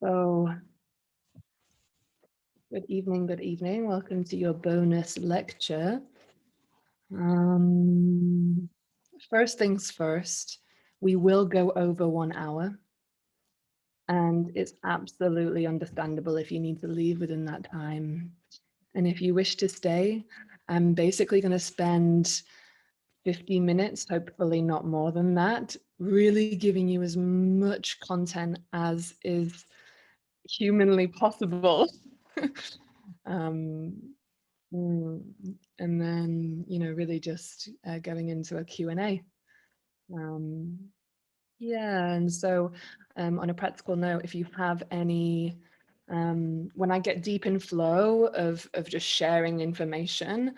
So, good evening, good evening. Welcome to your bonus lecture. First things first, we will go over 1 hour, and it's absolutely understandable if you need to leave within that time. And if you wish to stay, I'm basically going to spend 50 minutes, hopefully not more than that, really giving you as much content as is humanly possible. And then, really just going into a Q&A. Yeah, and so on a practical note, if you have any, when I get deep in flow of just sharing information,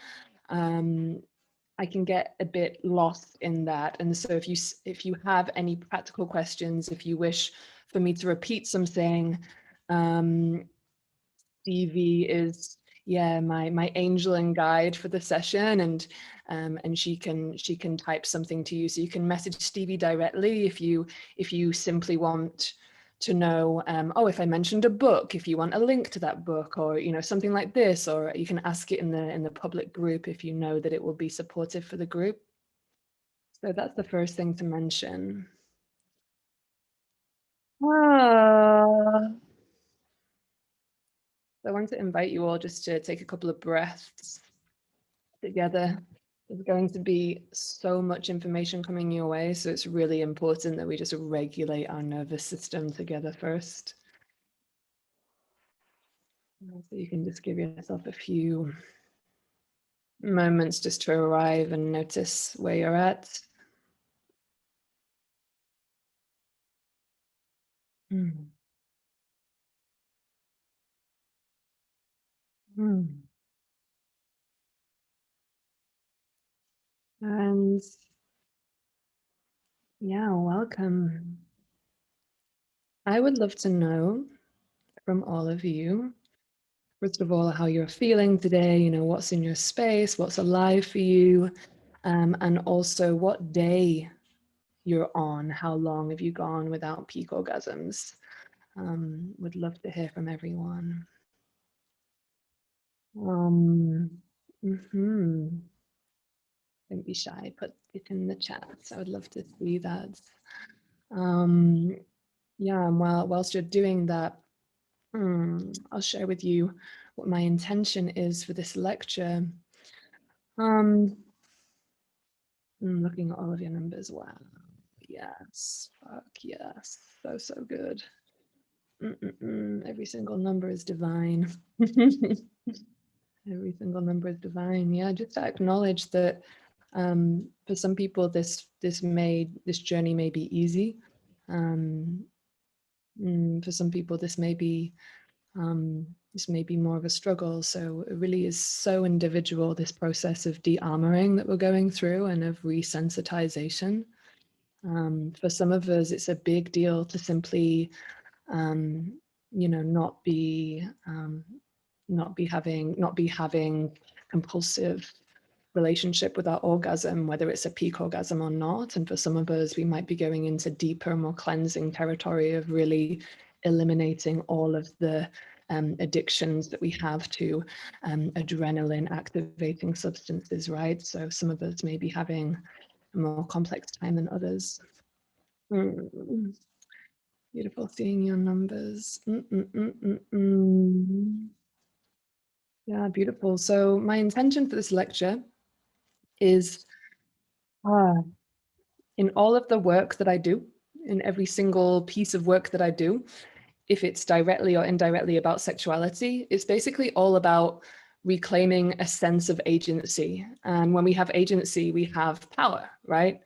I can get a bit lost in that. And so if you have any practical questions, if you wish for me to repeat something, Stevie is my angel and guide for the session, and she can type something to you, so you can message Stevie directly if you simply want to know, oh, if I mentioned a book, if you want a link to that book, or something like this, or you can ask it in the public group if you know that it will be supportive for the group. So that's the first thing to mention. I want to invite you all just to take a couple of breaths together. There's going to be so much information coming your way, so it's really important that we just regulate our nervous system together first. So you can just give yourself a few moments just to arrive and notice where you're at. Mm. Mm. And yeah, welcome. I would love to know from all of you, first of all, how you're feeling today, what's in your space, what's alive for you, and also what day you're on. How long have you gone without peak orgasms? Would love to hear from everyone. Don't be shy, put it in the chat. I would love to see that. Yeah, and whilst you're doing that, I'll share with you what my intention is for this lecture. I'm looking at all of your numbers. Wow. Yes. Fuck yes. So good. Every single number is divine. Every single number is divine. Yeah, just to acknowledge that for some people this journey may be easy. For some people this may be more of a struggle. So it really is so individual, this process of de-armoring that we're going through and of resensitization. For some of us, it's a big deal to simply, not be having compulsive relationship with our orgasm, whether it's a peak orgasm or not. And for some of us, we might be going into deeper, more cleansing territory of really eliminating all of the addictions that we have to adrenaline activating substances, right? So some of us may be having a more complex time than others. Beautiful seeing your numbers. Yeah, beautiful. So my intention for this lecture is in all of the work that I do, in every single piece of work that I do, if it's directly or indirectly about sexuality, it's basically all about reclaiming a sense of agency. And when we have agency, we have power, right?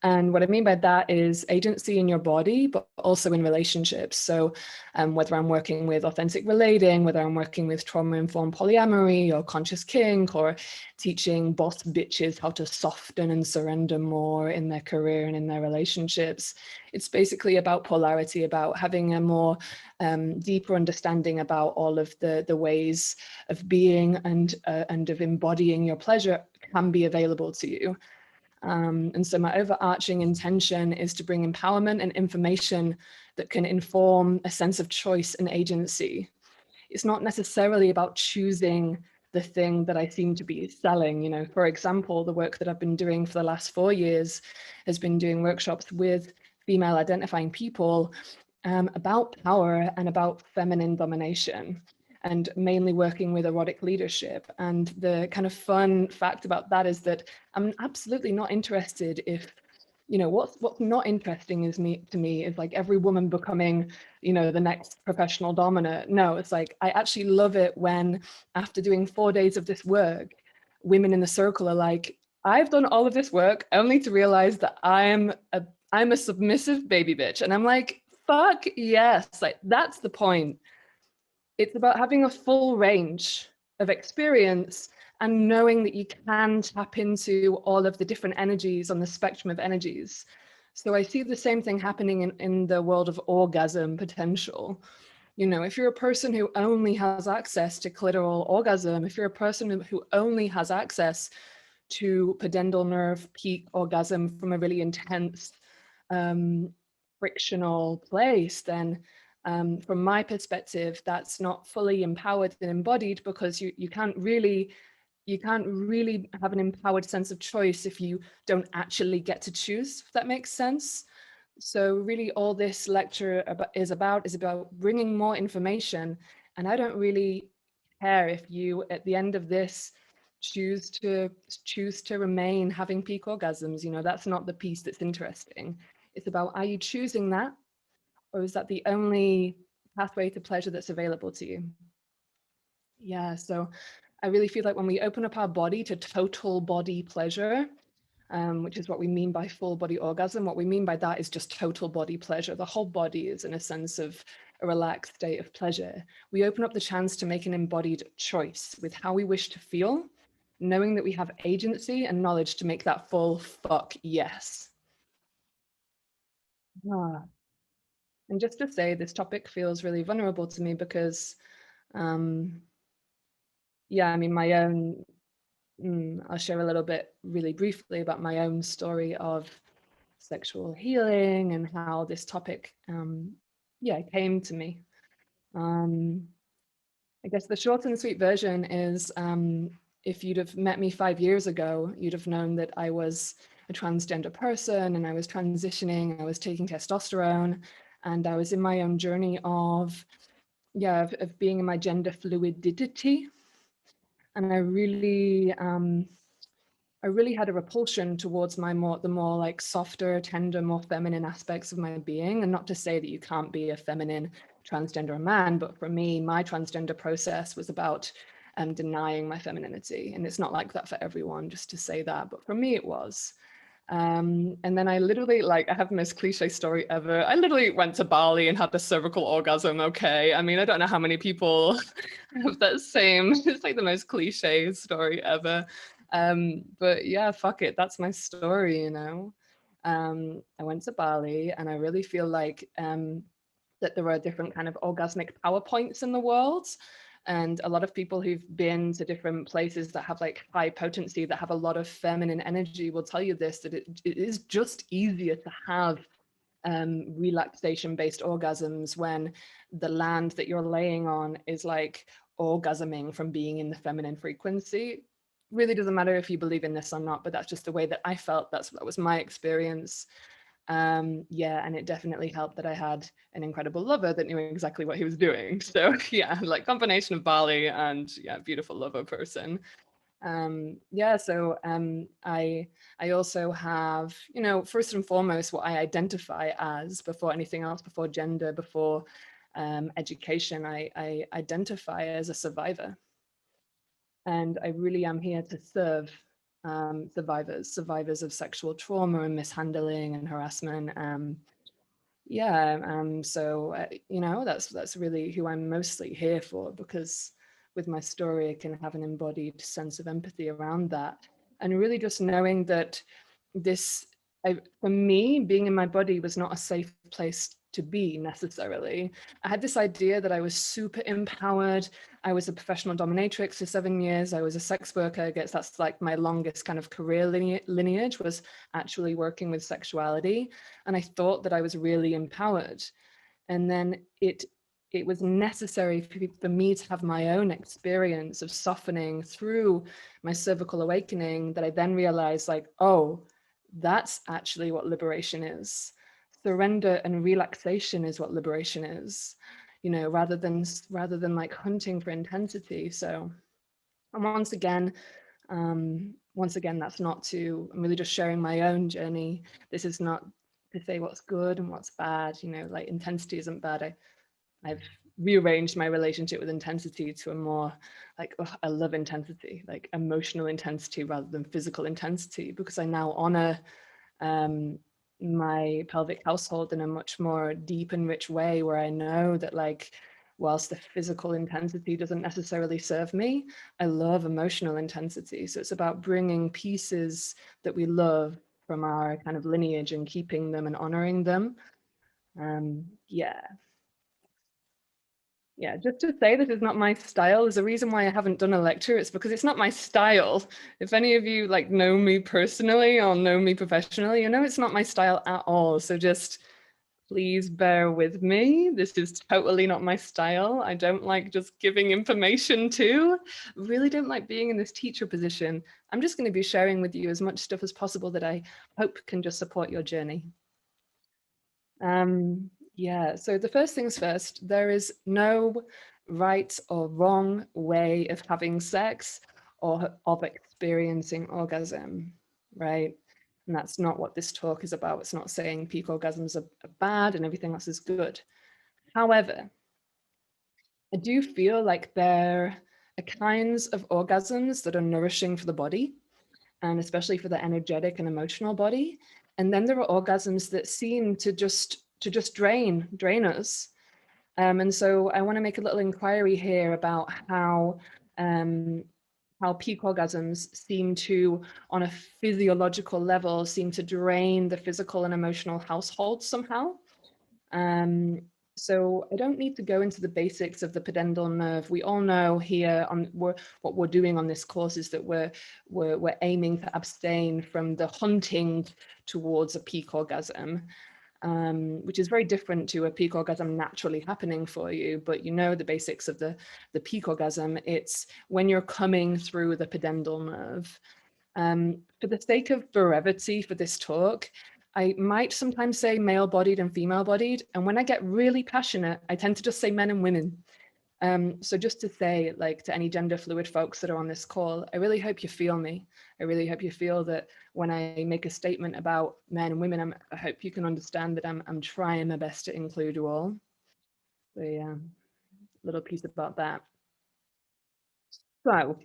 And what I mean by that is agency in your body, but also in relationships. So whether I'm working with authentic relating, whether I'm working with trauma-informed polyamory or conscious kink, or teaching boss bitches how to soften and surrender more in their career and in their relationships, it's basically about polarity, about having a more deeper understanding about all of the ways of being and of embodying your pleasure can be available to you. And so my overarching intention is to bring empowerment and information that can inform a sense of choice and agency. It's not necessarily about choosing the thing that I seem to be selling. You know, for example, the work that I've been doing for the last 4 years has been doing workshops with female identifying people about power and about feminine domination, and mainly working with erotic leadership. And the kind of fun fact about that is that I'm absolutely not interested if, you know, what's not interesting is to me is like every woman becoming, you know, the next professional dominant. No, it's like I actually love it when, after doing 4 days of this work, women in the circle are like, I've done all of this work only to realize that I'm a submissive baby bitch. And I'm like, fuck yes, like that's the point. It's about having a full range of experience and knowing that you can tap into all of the different energies on the spectrum of energies. So I see the same thing happening in the world of orgasm potential. You know, if you're a person who only has access to clitoral orgasm, if you're a person who only has access to pudendal nerve peak orgasm from a really intense frictional place, then from my perspective, that's not fully empowered and embodied, because you can't really have an empowered sense of choice if you don't actually get to choose, if that makes sense. So really all this lecture is about bringing more information. And I don't really care if you, at the end of this, choose to remain having peak orgasms. You know, that's not the piece that's interesting. It's about, are you choosing that, or is that the only pathway to pleasure that's available to you? Yeah, so I really feel like when we open up our body to total body pleasure, which is what we mean by full body orgasm, what we mean by that is just total body pleasure. The whole body is in a sense of a relaxed state of pleasure. We open up the chance to make an embodied choice with how we wish to feel, knowing that we have agency and knowledge to make that full fuck yes. Ah. And just to say, this topic feels really vulnerable to me because, yeah, I mean, my own, I'll share a little bit really briefly about my own story of sexual healing and how this topic, yeah, came to me. I guess the short and sweet version is, if you'd have met me 5 years ago, you'd have known that I was a transgender person and I was transitioning, I was taking testosterone, and I was in my own journey of, yeah, of being in my gender fluidity. And I really had a repulsion towards the more like softer, tender, more feminine aspects of my being. And not to say that you can't be a feminine transgender man, but for me, my transgender process was about denying my femininity. And it's not like that for everyone, just to say that, but for me it was. And then I literally, like, I have the most cliche story ever. I literally went to Bali and had the cervical orgasm. Okay. I mean, I don't know how many people have that same, it's like the most cliche story ever. But yeah, fuck it. That's my story, you know. I went to Bali and I really feel like that there are different kind of orgasmic power points in the world. And a lot of people who've been to different places that have like high potency, that have a lot of feminine energy, will tell you this, that it is just easier to have relaxation-based orgasms when the land that you're laying on is like orgasming from being in the feminine frequency. Really doesn't matter if you believe in this or not, but that's just the way that I felt. That was my experience. Yeah, and it definitely helped that I had an incredible lover that knew exactly what he was doing. So yeah, like combination of Bali and yeah, beautiful lover person. Yeah, so I also have, you know, first and foremost, what I identify as, before anything else, before gender, before education, I identify as a survivor. And I really am here to serve survivors of sexual trauma and mishandling and harassment. Yeah, so you know, that's really who I'm mostly here for, because with my story I can have an embodied sense of empathy around that, and really just knowing that this, for me, being in my body was not a safe place to be necessarily. I had this idea that I was super empowered. I was a professional dominatrix for 7 years. I was a sex worker. I guess that's like my longest kind of career lineage, was actually working with sexuality. And I thought that I was really empowered. And then it was necessary for me to have my own experience of softening through my cervical awakening, that I then realized, like, oh, that's actually what liberation is. Surrender and relaxation is what liberation is, you know, rather than like hunting for intensity. So, and once again, that's not to, I'm really just sharing my own journey. This is not to say what's good and what's bad, you know, like intensity isn't bad. I've rearranged my relationship with intensity to a more like, oh, I love intensity, like emotional intensity rather than physical intensity, because I now honor my pelvic household in a much more deep and rich way, where I know that, like, whilst the physical intensity doesn't necessarily serve me, I love emotional intensity. So it's about bringing pieces that we love from our kind of lineage and keeping them and honoring them. Yeah. Yeah, just to say this is not my style. There's a reason why I haven't done a lecture. It's because it's not my style. If any of you like know me personally or know me professionally, you know it's not my style at all. So just please bear with me. This is totally not my style. I don't like just giving information too. Really don't like being in this teacher position. I'm just going to be sharing with you as much stuff as possible that I hope can just support your journey. Yeah, so the first things first, there is no right or wrong way of having sex or of experiencing orgasm, right? And that's not what this talk is about. It's not saying peak orgasms are bad and everything else is good. However, I do feel like there are kinds of orgasms that are nourishing for the body, and especially for the energetic and emotional body. And then there are orgasms that seem to just drain us. And so I want to make a little inquiry here about how peak orgasms seem to, on a physiological level, seem to drain the physical and emotional household somehow. Um, so I don't need to go into the basics of the pudendal nerve. We all know here on what we're doing on this course is that we're aiming to abstain from the hunting towards a peak orgasm, which is very different to a peak orgasm naturally happening for you. But you know the basics of the peak orgasm. It's when you're coming through the pudendal nerve. For the sake of brevity for this talk, I might sometimes say male-bodied and female-bodied. And when I get really passionate, I tend to just say men and women. So just to say, like, to any gender fluid folks that are on this call, I really hope you feel me. I really hope you feel that when I make a statement about men and women, I hope you can understand that I'm trying my best to include you all. So yeah, little piece about that. So,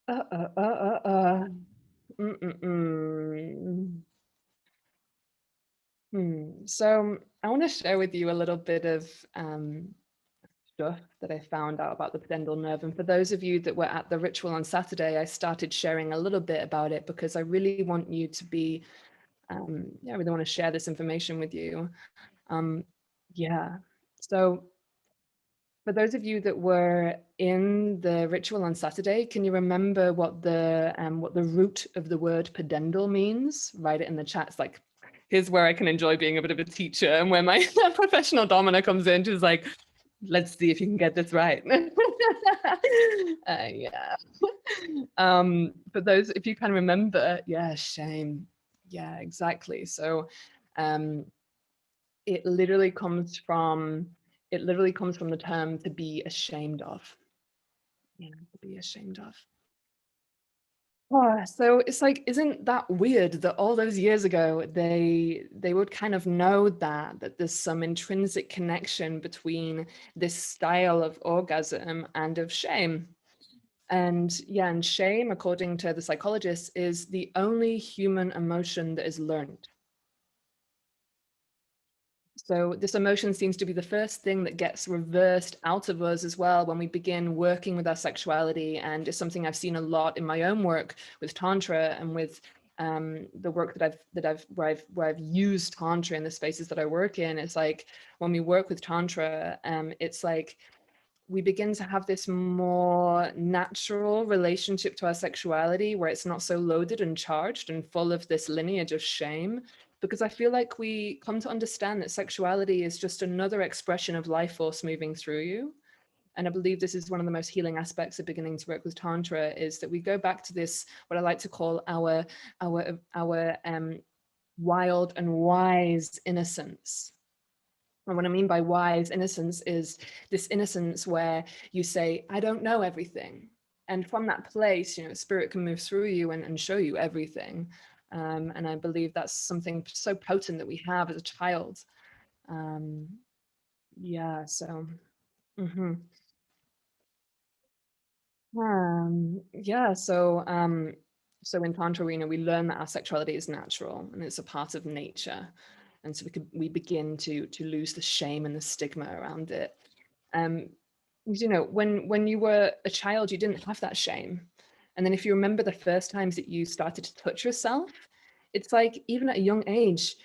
uh, uh, uh, uh, uh. So I want to share with you a little bit of stuff that I found out about the pudendal nerve. And for those of you that were at the ritual on Saturday, I started sharing a little bit about it because I really want you to be, I really want to share this information with you. Yeah. So for those of you that were in the ritual on Saturday, can you remember what the root of the word pudendal means? Write it in the chat. It's like, here's where I can enjoy being a bit of a teacher, and where my professional domina comes in, she's like, let's see if you can get this right. Yeah. For those, if you can remember, yeah, shame. Yeah, exactly. So it literally comes from the term to be ashamed of. Yeah, to be ashamed of. Oh, so it's like, isn't that weird that all those years ago they would kind of know that there's some intrinsic connection between this style of orgasm and of shame. And yeah, and shame, according to the psychologists, is the only human emotion that is learned. So this emotion seems to be the first thing that gets reversed out of us as well when we begin working with our sexuality. And it's something I've seen a lot in my own work with Tantra and with the work where I've used Tantra in the spaces that I work in, it's like when we work with Tantra, it's like we begin to have this more natural relationship to our sexuality where it's not so loaded and charged and full of this lineage of shame. Because I feel like we come to understand that sexuality is just another expression of life force moving through you. And I believe this is one of the most healing aspects of beginning to work with Tantra, is that we go back to this, what I like to call our wild and wise innocence. And what I mean by wise innocence is this innocence where you say, I don't know everything. And from that place, spirit can move through you and show you everything. And I believe that's something so potent that we have as a child. Yeah, so. Mhm. Yeah, so in Tantra, we learn that our sexuality is natural and it's a part of nature. And so we begin to lose the shame and the stigma around it. Um, when you were a child, you didn't have that shame. And then if you remember the first times that you started to touch yourself, it's like even at a young age,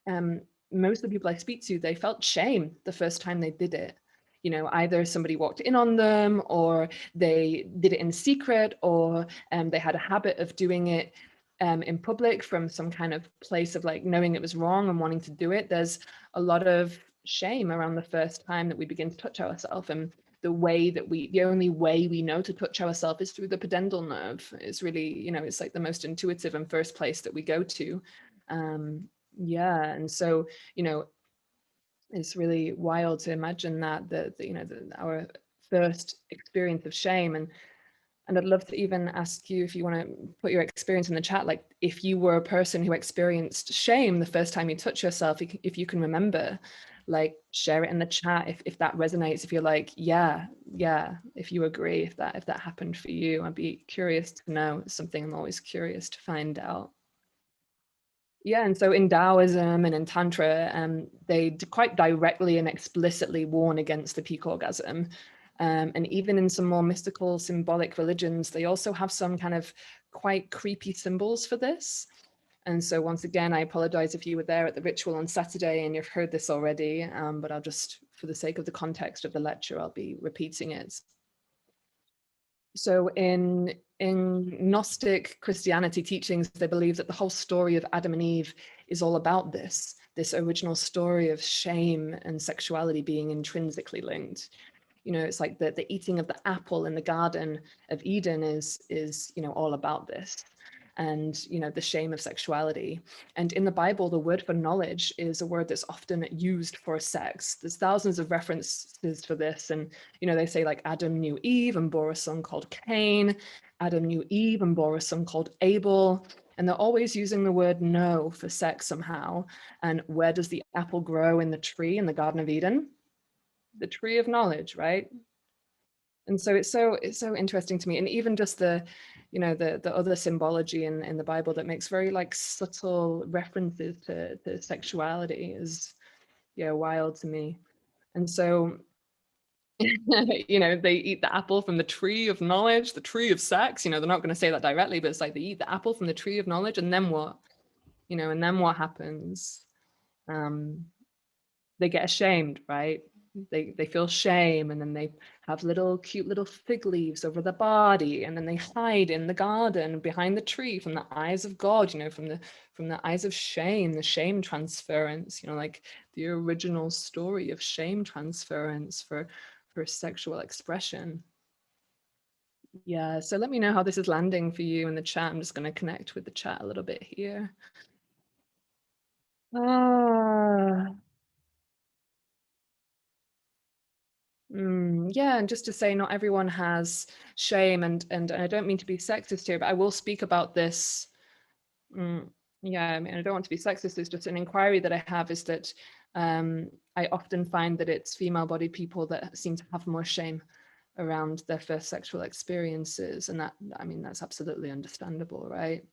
um, most of the people I speak to, they felt shame the first time they did it. Either somebody walked in on them, or they did it in secret, or they had a habit of doing it in public from some kind of place of like knowing it was wrong and wanting to do it. There's a lot of shame around the first time that we begin to touch ourselves, and the only way we know to touch ourselves is through the pudendal nerve. It's really, it's like the most intuitive and first place that we go to. Yeah, and so, it's really wild to imagine that our first experience of shame. And I'd love to even ask you if you want to put your experience in the chat, like if you were a person who experienced shame the first time you touch yourself, if you can remember, like share it in the chat if that resonates, if you're like, yeah, if you agree, if that happened for you. I'd be curious to know. It's something I'm always curious to find out. Yeah, and so in Taoism and in Tantra, they quite directly and explicitly warn against the peak orgasm. And even in some more mystical, symbolic religions, they also have some kind of quite creepy symbols for this. And so once again, I apologize if you were there at the ritual on Saturday and you've heard this already, but I'll just, for the sake of the context of the lecture, I'll be repeating it. So in Gnostic Christianity teachings, they believe that the whole story of Adam and Eve is all about this original story of shame and sexuality being intrinsically linked. It's like the eating of the apple in the Garden of Eden is all about this, and the shame of sexuality. And in the Bible, the word for knowledge is a word that's often used for sex. There's thousands of references for this, and they say like Adam knew Eve and bore a son called Cain. Adam knew Eve and bore a son called Abel. And they're always using the word know for sex somehow. And where does the apple grow in the tree in the Garden of Eden? The tree of knowledge, right? And so it's so interesting to me. And even just the other symbology in the Bible that makes very like subtle references to sexuality is wild to me. And so they eat the apple from the tree of knowledge, the tree of sex. They're not going to say that directly, but it's like they eat the apple from the tree of knowledge, and then what? And then what happens? They get ashamed, right? They feel shame, and then they have cute little fig leaves over the body, and then they hide in the garden behind the tree from the eyes of God, from the eyes of shame, the shame transference, like the original story of shame transference for sexual expression. Yeah, so let me know how this is landing for you in the chat. I'm just going to connect with the chat a little bit here. Yeah, and just to say, not everyone has shame, and I don't mean to be sexist here, but I will speak about this. Yeah, I mean, I don't want to be sexist. It's just an inquiry that I have is that I often find that it's female-bodied people that seem to have more shame around their first sexual experiences, and that, I mean, that's absolutely understandable, right?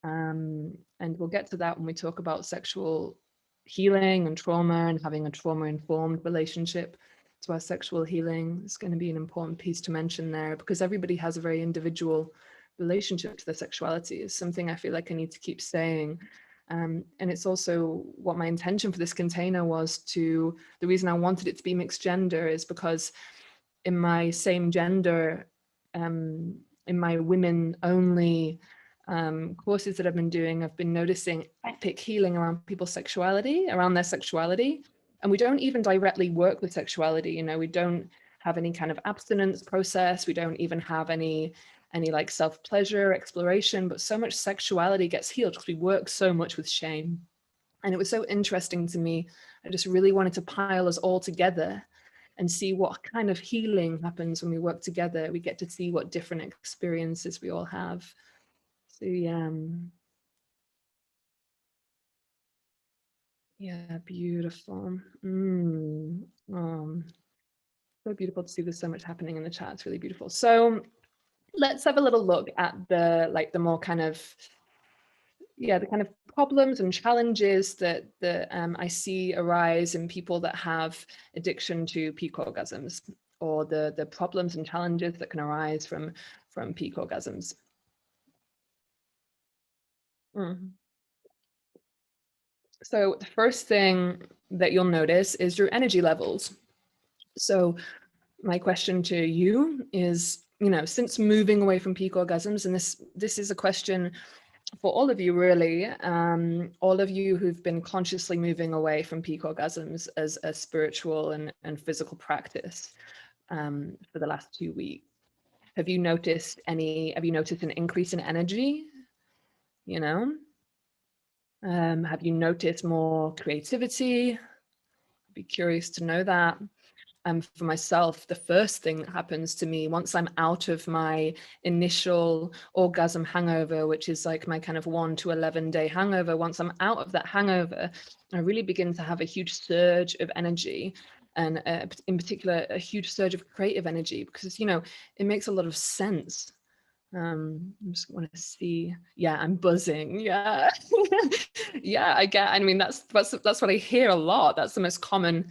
And we'll get to that when we talk about sexual healing and trauma and having a trauma-informed relationship to our sexual healing. It's going to be an important piece to mention there, because everybody has a very individual relationship to their sexuality is something I feel like I need to keep saying. And it's also what my intention for this container was. To the reason I wanted it to be mixed gender is because in my same gender, in my women only courses that I've been doing, I've been noticing epic healing around people's sexuality, around their sexuality. And we don't even directly work with sexuality, you know, we don't have any kind of abstinence process. We don't even have any like self-pleasure exploration, but so much sexuality gets healed because we work so much with shame. And it was so interesting to me. I just really wanted to pile us all together and see what kind of healing happens when we work together. We get to see what different experiences we all have. So yeah, beautiful. So beautiful to see there's so much happening in the chat. It's really beautiful. So let's have a little look at the more kind of, the kind of problems and challenges that I see arise in people that have addiction to peak orgasms, or the problems and challenges that can arise from peak orgasms. So the first thing that you'll notice is your energy levels. So my question to you is, you know, since moving away from peak orgasms, and this is a question for all of you really, all of you who've been consciously moving away from peak orgasms as a spiritual and physical practice for the last 2 weeks, have you noticed an increase in energy? You know, have you noticed more creativity? I'd be curious to know that. For myself, the first thing that happens to me once I'm out of my initial orgasm hangover, which is like my kind of 1 to 11 day hangover, once I'm out of that hangover, I really begin to have a huge surge of energy, and in particular, a huge surge of creative energy, because, you know, it makes a lot of sense. I just want to see. Yeah, I'm buzzing. Yeah. Yeah, I mean, that's what I hear a lot. That's the most common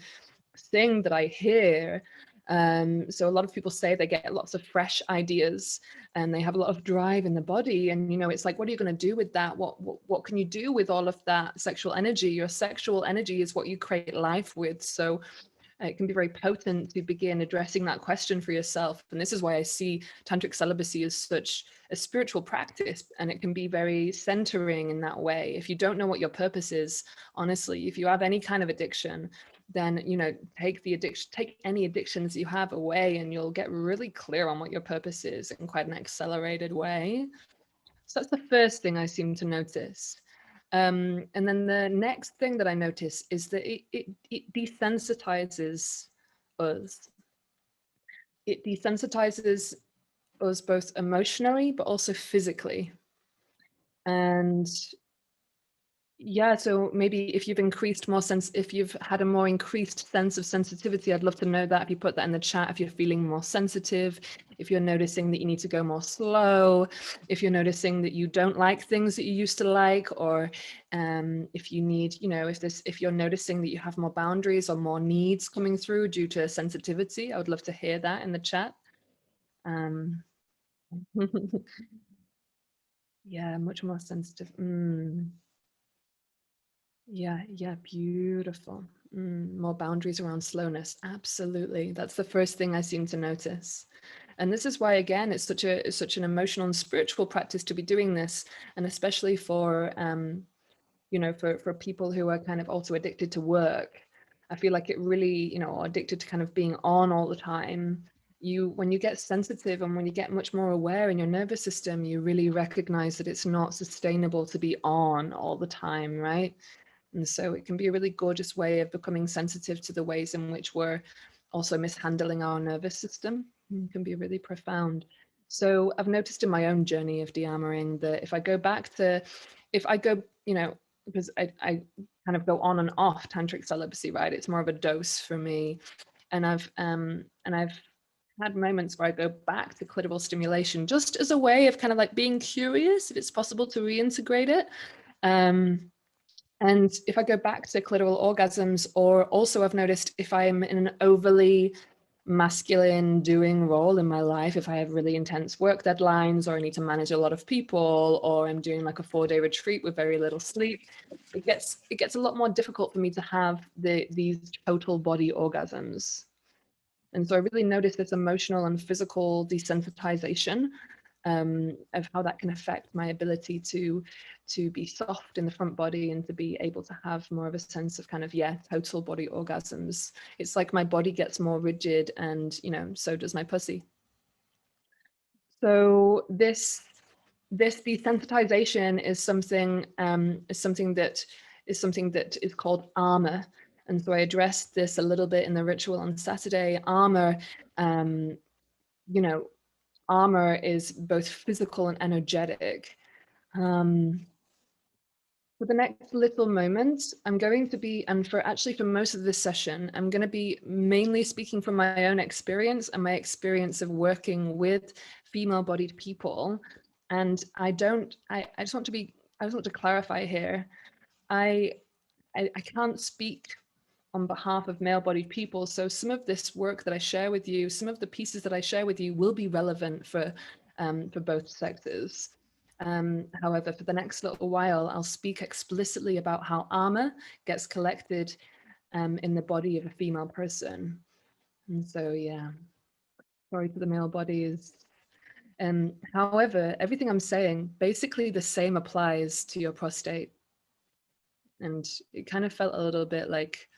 thing that I hear. So a lot of people say they get lots of fresh ideas and they have a lot of drive in the body. And, you know, it's like, what are you going to do with that? What can you do with all of that sexual energy? Your sexual energy is what you create life with. So it can be very potent to begin addressing that question for yourself. And this is why I see Tantric celibacy as such a spiritual practice, and it can be very centering in that way. If you don't know what your purpose is, honestly, if you have any kind of addiction, then, you know, take any addictions you have away, and you'll get really clear on what your purpose is in quite an accelerated way. So that's the first thing I seem to notice. And then the next thing that I notice is that it desensitizes us. It desensitizes us both emotionally, but also physically. And yeah, so maybe if you've had a more increased sense of sensitivity, I'd love to know that. If you put that in the chat, if you're feeling more sensitive, if you're noticing that you need to go more slow, if you're noticing that you don't like things that you used to like, or if you need, you know, if you're noticing that you have more boundaries or more needs coming through due to sensitivity, I would love to hear that in the chat. Yeah, much more sensitive. Yeah, beautiful. More boundaries around slowness. Absolutely. That's the first thing I seem to notice. And this is why, again, it's such an emotional and spiritual practice to be doing this. And especially for, you know, for people who are kind of also addicted to work. I feel like it really, you know, addicted to kind of being on all the time. When you get sensitive and when you get much more aware in your nervous system, you really recognize that it's not sustainable to be on all the time, right? And so it can be a really gorgeous way of becoming sensitive to the ways in which we're also mishandling our nervous system. It can be really profound. So I've noticed in my own journey of de-armoring that if I go, you know, because I kind of go on and off tantric celibacy, right? It's more of a dose for me. And I've had moments where I go back to clitoral stimulation just as a way of kind of like being curious if it's possible to reintegrate it. And if I go back to clitoral orgasms, or also I've noticed if I'm in an overly masculine doing role in my life, if I have really intense work deadlines, or I need to manage a lot of people, or I'm doing like a 4-day retreat with very little sleep, it gets a lot more difficult for me to have these total body orgasms. And so I really noticed this emotional and physical desensitization of how that can affect my ability to be soft in the front body and to be able to have more of a sense of kind of, yeah, total body orgasms. It's like my body gets more rigid, and so does my pussy. So this desensitization is something that is called armor. And so I addressed this a little bit in the ritual on Saturday. Armor, you know, armor is both physical and energetic. For the next little moment, I'm going to be, and for most of this session, I'm going to be mainly speaking from my own experience and my experience of working with female-bodied people. And I just want to clarify here. I can't speak on behalf of male-bodied people. So some of this work that I share with you, some of the pieces that I share with you will be relevant for both sexes. However, for the next little while, I'll speak explicitly about how armor gets collected in the body of a female person. And so, yeah, sorry to the male bodies. However, everything I'm saying, basically the same applies to your prostate. And it kind of felt a little bit like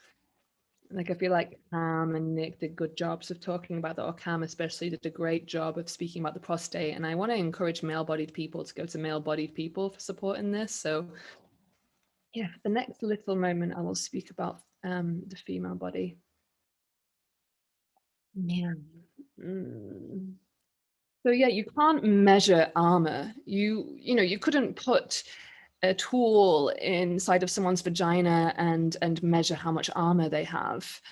I feel like Cam and Nick did good jobs of talking about that, or Cam especially did a great job of speaking about the prostate. And I want to encourage male-bodied people to go to male-bodied people for support in this. So yeah, the next little moment I will speak about the female body. Yeah. So yeah, you can't measure armor. You couldn't put a tool inside of someone's vagina and measure how much armor they have.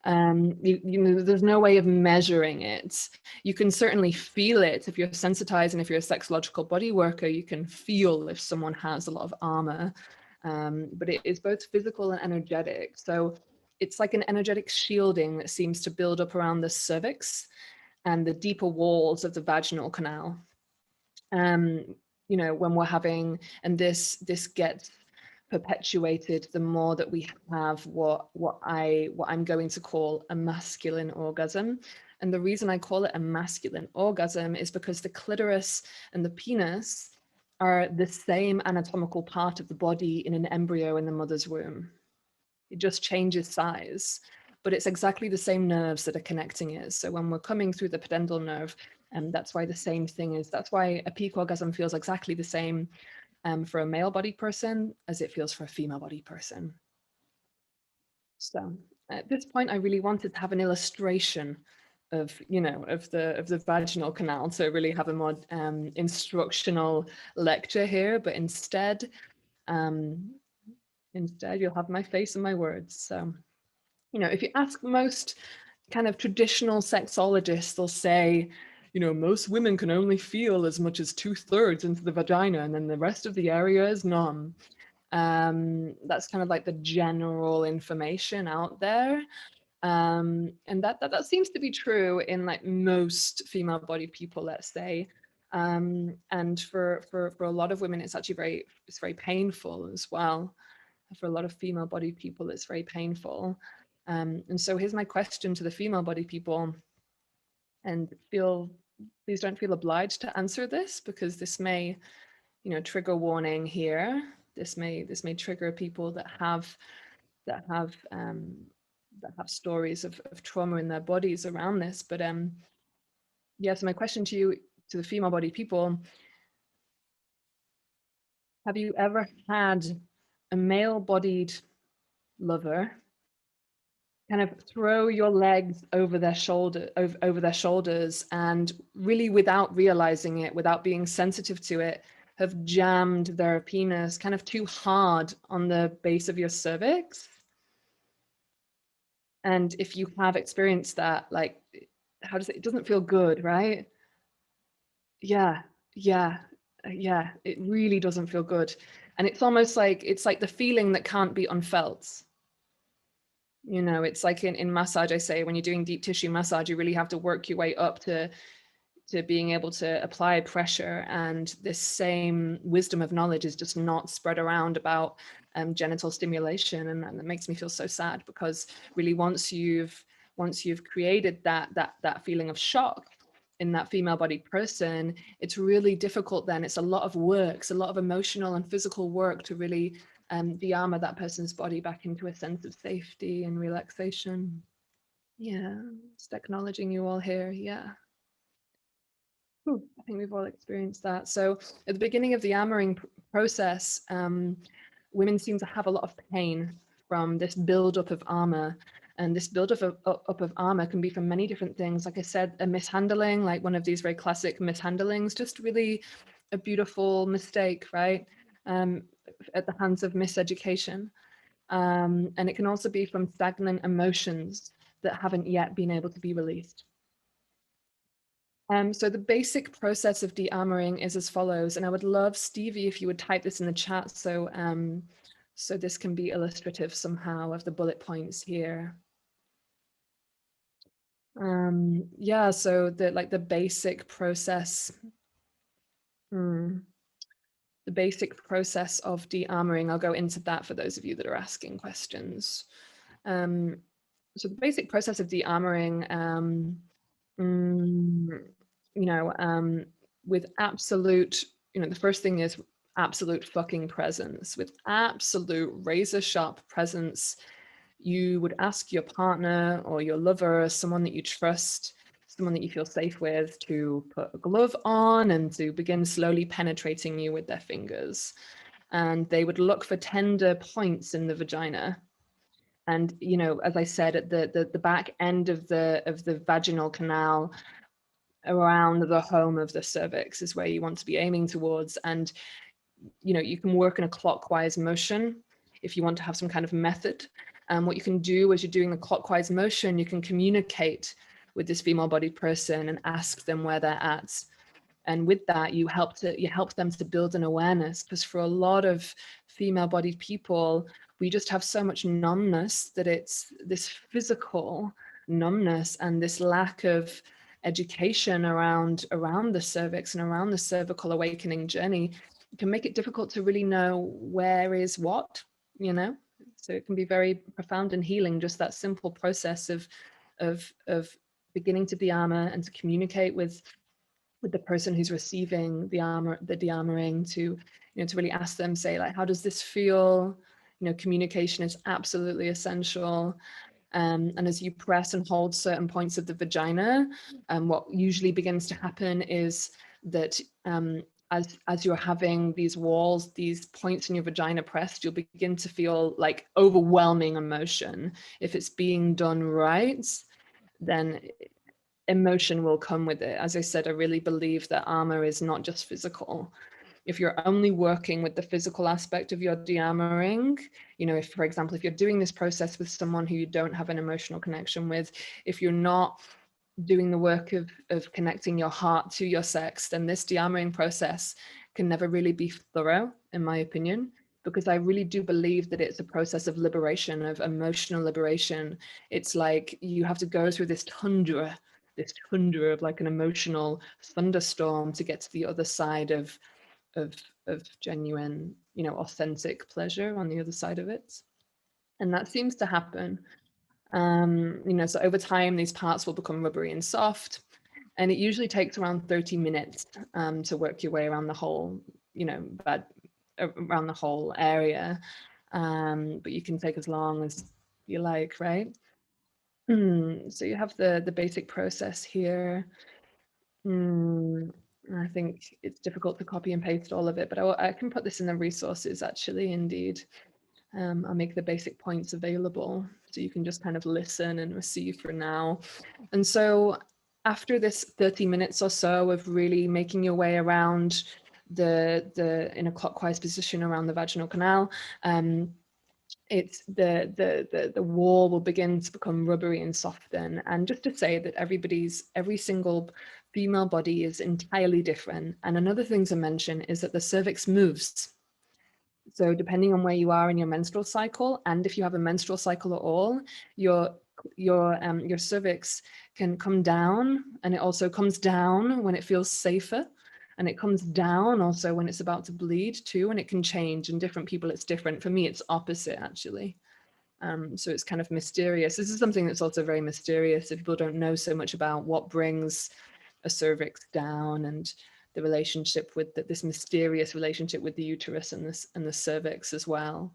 There's no way of measuring it. You can certainly feel it if you're sensitized, and if you're a sexological body worker, you can feel if someone has a lot of armor. But it is both physical and energetic. So it's like an energetic shielding that seems to build up around the cervix and the deeper walls of the vaginal canal. When we're having, and this gets perpetuated the more that we have what I'm going to call a masculine orgasm. And the reason I call it a masculine orgasm is because the clitoris and the penis are the same anatomical part of the body in an embryo in the mother's womb. It just changes size, but it's exactly the same nerves that are connecting it. So when we're coming through the pudendal nerve, that's why that's why a peak orgasm feels exactly the same for a male body person as it feels for a female body person. So at this point, I really wanted to have an illustration of the vaginal canal to really have a more instructional lecture here, but instead you'll have my face and my words. So if you ask most kind of traditional sexologists, they'll say, most women can only feel as much as 2/3 into the vagina, and then the rest of the area is numb. That's kind of like the general information out there. And that seems to be true in like most female-bodied people, let's say. And for a lot of women, it's actually very painful as well. For a lot of female-bodied people, it's very painful. And so here's my question to the female-bodied people, and please don't feel obliged to answer this, because this may, trigger warning here. This may trigger people that have stories of trauma in their bodies around this. But yeah, so my question to you, to the female-bodied people: have you ever had a male-bodied lover kind of throw your legs over their shoulders, and really, without realizing it, without being sensitive to it, have jammed their penis kind of too hard on the base of your cervix? And if you have experienced that, like, it doesn't feel good, right? Yeah, yeah, yeah, it really doesn't feel good. And it's almost like, it's like the feeling that can't be unfelt. You know, it's like in massage, I say, when you're doing deep tissue massage, you really have to work your way up to being able to apply pressure, and this same wisdom of knowledge is just not spread around about genital stimulation, and that makes me feel so sad, because really once you've created that feeling of shock in that female bodied person, it's really difficult then. It's a lot of work, it's a lot of emotional and physical work to really de-armor that person's body back into a sense of safety and relaxation. Yeah, just acknowledging you all here. Yeah. I think we've all experienced that. So at the beginning of the armoring process, women seem to have a lot of pain from this buildup of armor. And this buildup of armor can be from many different things. Like I said, a mishandling, like one of these very classic mishandlings, just really a beautiful mistake, right? At the hands of miseducation. And it can also be from stagnant emotions that haven't yet been able to be released. So the basic process of de-armoring is as follows, and I would love, Stevie, if you would type this in the chat, so so this can be illustrative somehow of the bullet points here. Yeah, so the basic process, the basic process of de-armoring, I'll go into that for those of you that are asking questions. So the basic process of de-armoring, you know, with absolute, you know, the first thing is absolute fucking presence. With absolute razor sharp presence, you would ask your partner or your lover, someone that you trust, someone that you feel safe with, to put a glove on and to begin slowly penetrating you with their fingers. And they would look for tender points in the vagina. And, you know, as I said, at the back end of the vaginal canal, around the home of the cervix, is where you want to be aiming towards. And, you know, you can work in a clockwise motion if you want to have some kind of method. What you can do as you're doing the clockwise motion, you can communicate with this female bodied person and ask them where they're at. And with that, you help them to build an awareness, because for a lot of female bodied people, we just have so much numbness that it's this physical numbness and this lack of education around the cervix and around the cervical awakening journey can make it difficult to really know where is what, you know. So it can be very profound and healing, just that simple process of beginning to de-armor and to communicate with the person who's receiving the de-armoring, to, you know, to really ask them, say, like, how does this feel? You know, communication is absolutely essential. And as you press and hold certain points of the vagina, what usually begins to happen is that as you're having these walls, these points in your vagina pressed, you'll begin to feel like overwhelming emotion. If it's being done right, then emotion will come with it. As I said, I really believe that armor is not just physical. If you're only working with the physical aspect of your de-armoring, you know, if, for example, if you're doing this process with someone who you don't have an emotional connection with, if you're not doing the work of connecting your heart to your sex, then this de-armoring process can never really be thorough, in my opinion, because I really do believe that it's a process of liberation, of emotional liberation. It's like you have to go through this tundra of like an emotional thunderstorm to get to the other side of genuine, you know, authentic pleasure on the other side of it. And that seems to happen. You know, so over time, these parts will become rubbery and soft. And it usually takes around 30 minutes to work your way around the whole, you know, around the whole area. But you can take as long as you like, right? So you have the basic process here. I think it's difficult to copy and paste all of it, but I can put this in the resources, actually, indeed. I'll make the basic points available so you can just kind of listen and receive for now. And so after this 30 minutes or so of really making your way around in a clockwise position around the vaginal canal, it's the wall will begin to become rubbery and soften. And just to say that every single female body is entirely different. And another thing to mention is that the cervix moves. So depending on where you are in your menstrual cycle, and if you have a menstrual cycle at all, your cervix can come down, and it also comes down when it feels safer, and it comes down also when it's about to bleed too, and it can change. In different people, it's different. For me, it's opposite actually. So it's kind of mysterious. This is something that's also very mysterious if people don't know so much about what brings a cervix down and the relationship with this mysterious relationship with the uterus and this and the cervix as well.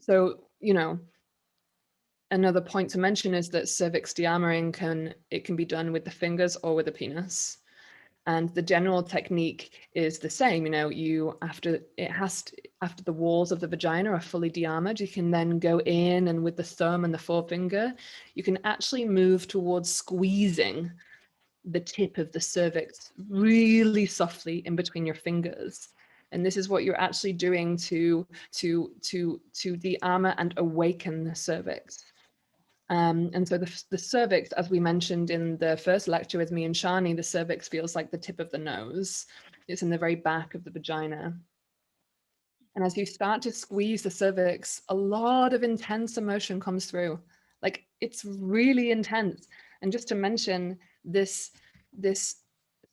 So, you know, another point to mention is that cervix dearmoring can be done with the fingers or with a penis. And the general technique is the same. You know, after the walls of the vagina are fully de-armored, you can then go in, and with the thumb and the forefinger, you can actually move towards squeezing the tip of the cervix really softly in between your fingers. And this is what you're actually doing to de-armor and awaken the cervix. And so the cervix, as we mentioned in the first lecture with me and Shani, the cervix feels like the tip of the nose. It's in the very back of the vagina. And as you start to squeeze the cervix, a lot of intense emotion comes through. Like, it's really intense. And just to mention this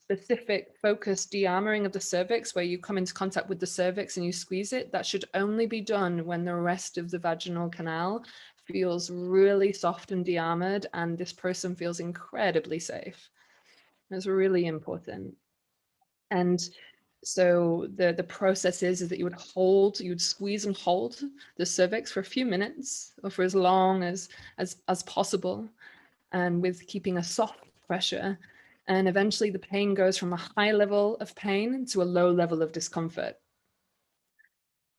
specific focused de-armoring of the cervix, where you come into contact with the cervix and you squeeze it, that should only be done when the rest of the vaginal canal feels really soft and de-armored, and this person feels incredibly safe. That's really important. And so the process is that you would squeeze and hold the cervix for a few minutes or for as long as possible, and with keeping a soft pressure. And eventually the pain goes from a high level of pain to a low level of discomfort.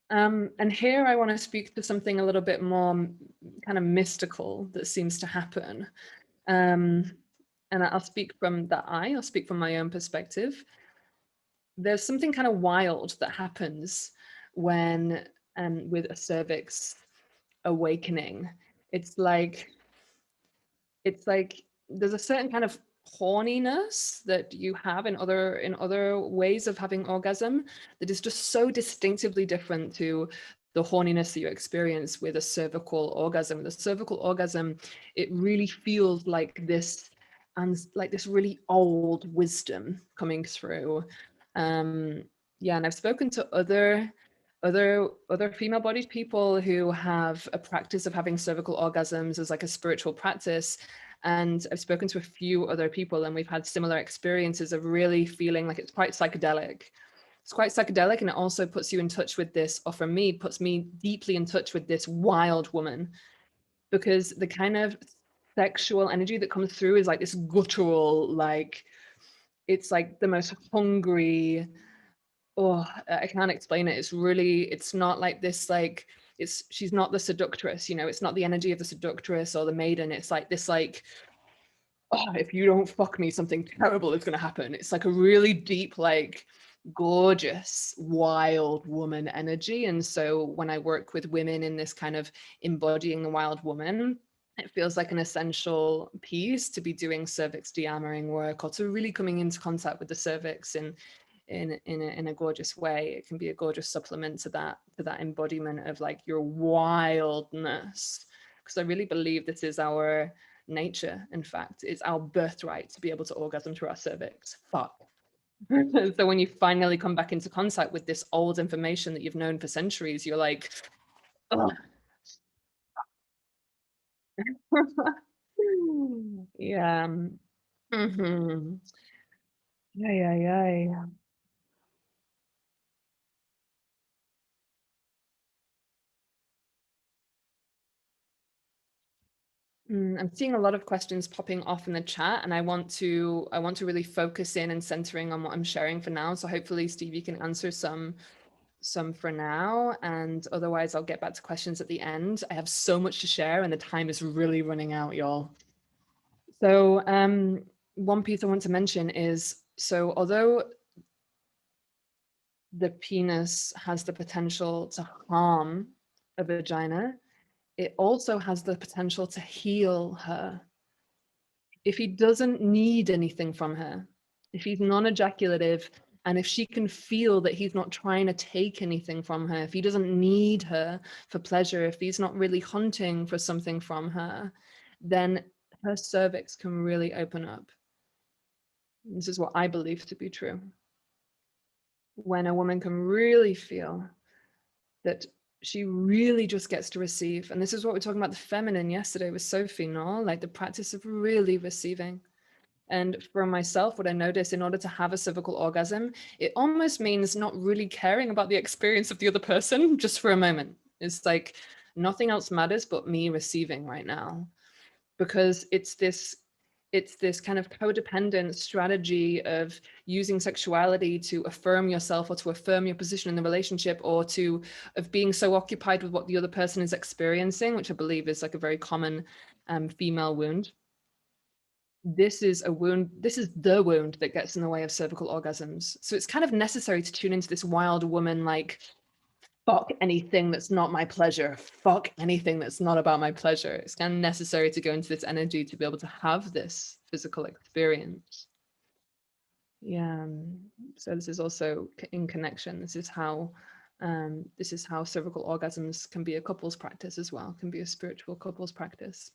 And here I want to speak to something a little bit more kind of mystical that seems to happen. And I'll speak from I'll speak from my own perspective. There's something kind of wild that happens when with a cervix awakening. It's like there's a certain kind of horniness that you have in other ways of having orgasm that is just so distinctively different to the horniness that you experience with a cervical orgasm. The cervical orgasm, it really feels like this, and like this really old wisdom coming through. Yeah, and I've spoken to other female-bodied people who have a practice of having cervical orgasms as like a spiritual practice. And I've spoken to a few other people, and we've had similar experiences of really feeling like it's quite psychedelic. It's quite psychedelic, and it also puts you in touch with this, or for me, puts me deeply in touch with this wild woman, because the kind of sexual energy that comes through is like this guttural, like it's like the most hungry, oh, I can't explain it. It's not like this, like she's not the seductress, you know, it's not the energy of the seductress or the maiden. It's like this, like, oh, if you don't fuck me, something terrible is going to happen. It's like a really deep, like gorgeous, wild woman energy. And so when I work with women in this kind of embodying the wild woman, it feels like an essential piece to be doing cervix de-armoring work, or to really coming into contact with the cervix in a gorgeous way. It can be a gorgeous supplement to that embodiment of like your wildness, because I really believe this is our nature. In fact, it's our birthright to be able to orgasm through our cervix. Fuck. So when you finally come back into contact with this old information that you've known for centuries, you're like, oh. Yeah. Mm-hmm. Yeah, yeah, yeah. I'm seeing a lot of questions popping off in the chat, and I want to really focus in and centering on what I'm sharing for now. So hopefully, Steve, you can answer some for now, and otherwise I'll get back to questions at the end. I have so much to share, and the time is really running out, y'all. So one piece I want to mention is, so although the penis has the potential to harm a vagina, it also has the potential to heal her. If he doesn't need anything from her, if he's non-ejaculative And if she can feel that he's not trying to take anything from her, if he doesn't need her for pleasure, if he's not really hunting for something from her, then her cervix can really open up. This is what I believe to be true. When a woman can really feel that she really just gets to receive. And this is what we're talking about the feminine yesterday with Sophie, no? Like the practice of really receiving. And for myself, what I noticed, in order to have a cervical orgasm, it almost means not really caring about the experience of the other person just for a moment. It's like nothing else matters but me receiving right now. Because it's this kind of codependent strategy of using sexuality to affirm yourself or to affirm your position in the relationship, or of being so occupied with what the other person is experiencing, which I believe is like a very common female wound. This is a wound, this is the wound that gets in the way of cervical orgasms. So it's kind of necessary to tune into this wild woman, like, fuck anything that's not my pleasure, fuck anything that's not about my pleasure. It's kind of necessary to go into this energy to be able to have this physical experience. Yeah. So this is also in connection. This is how cervical orgasms can be a couples practice as well, can be a spiritual couples practice.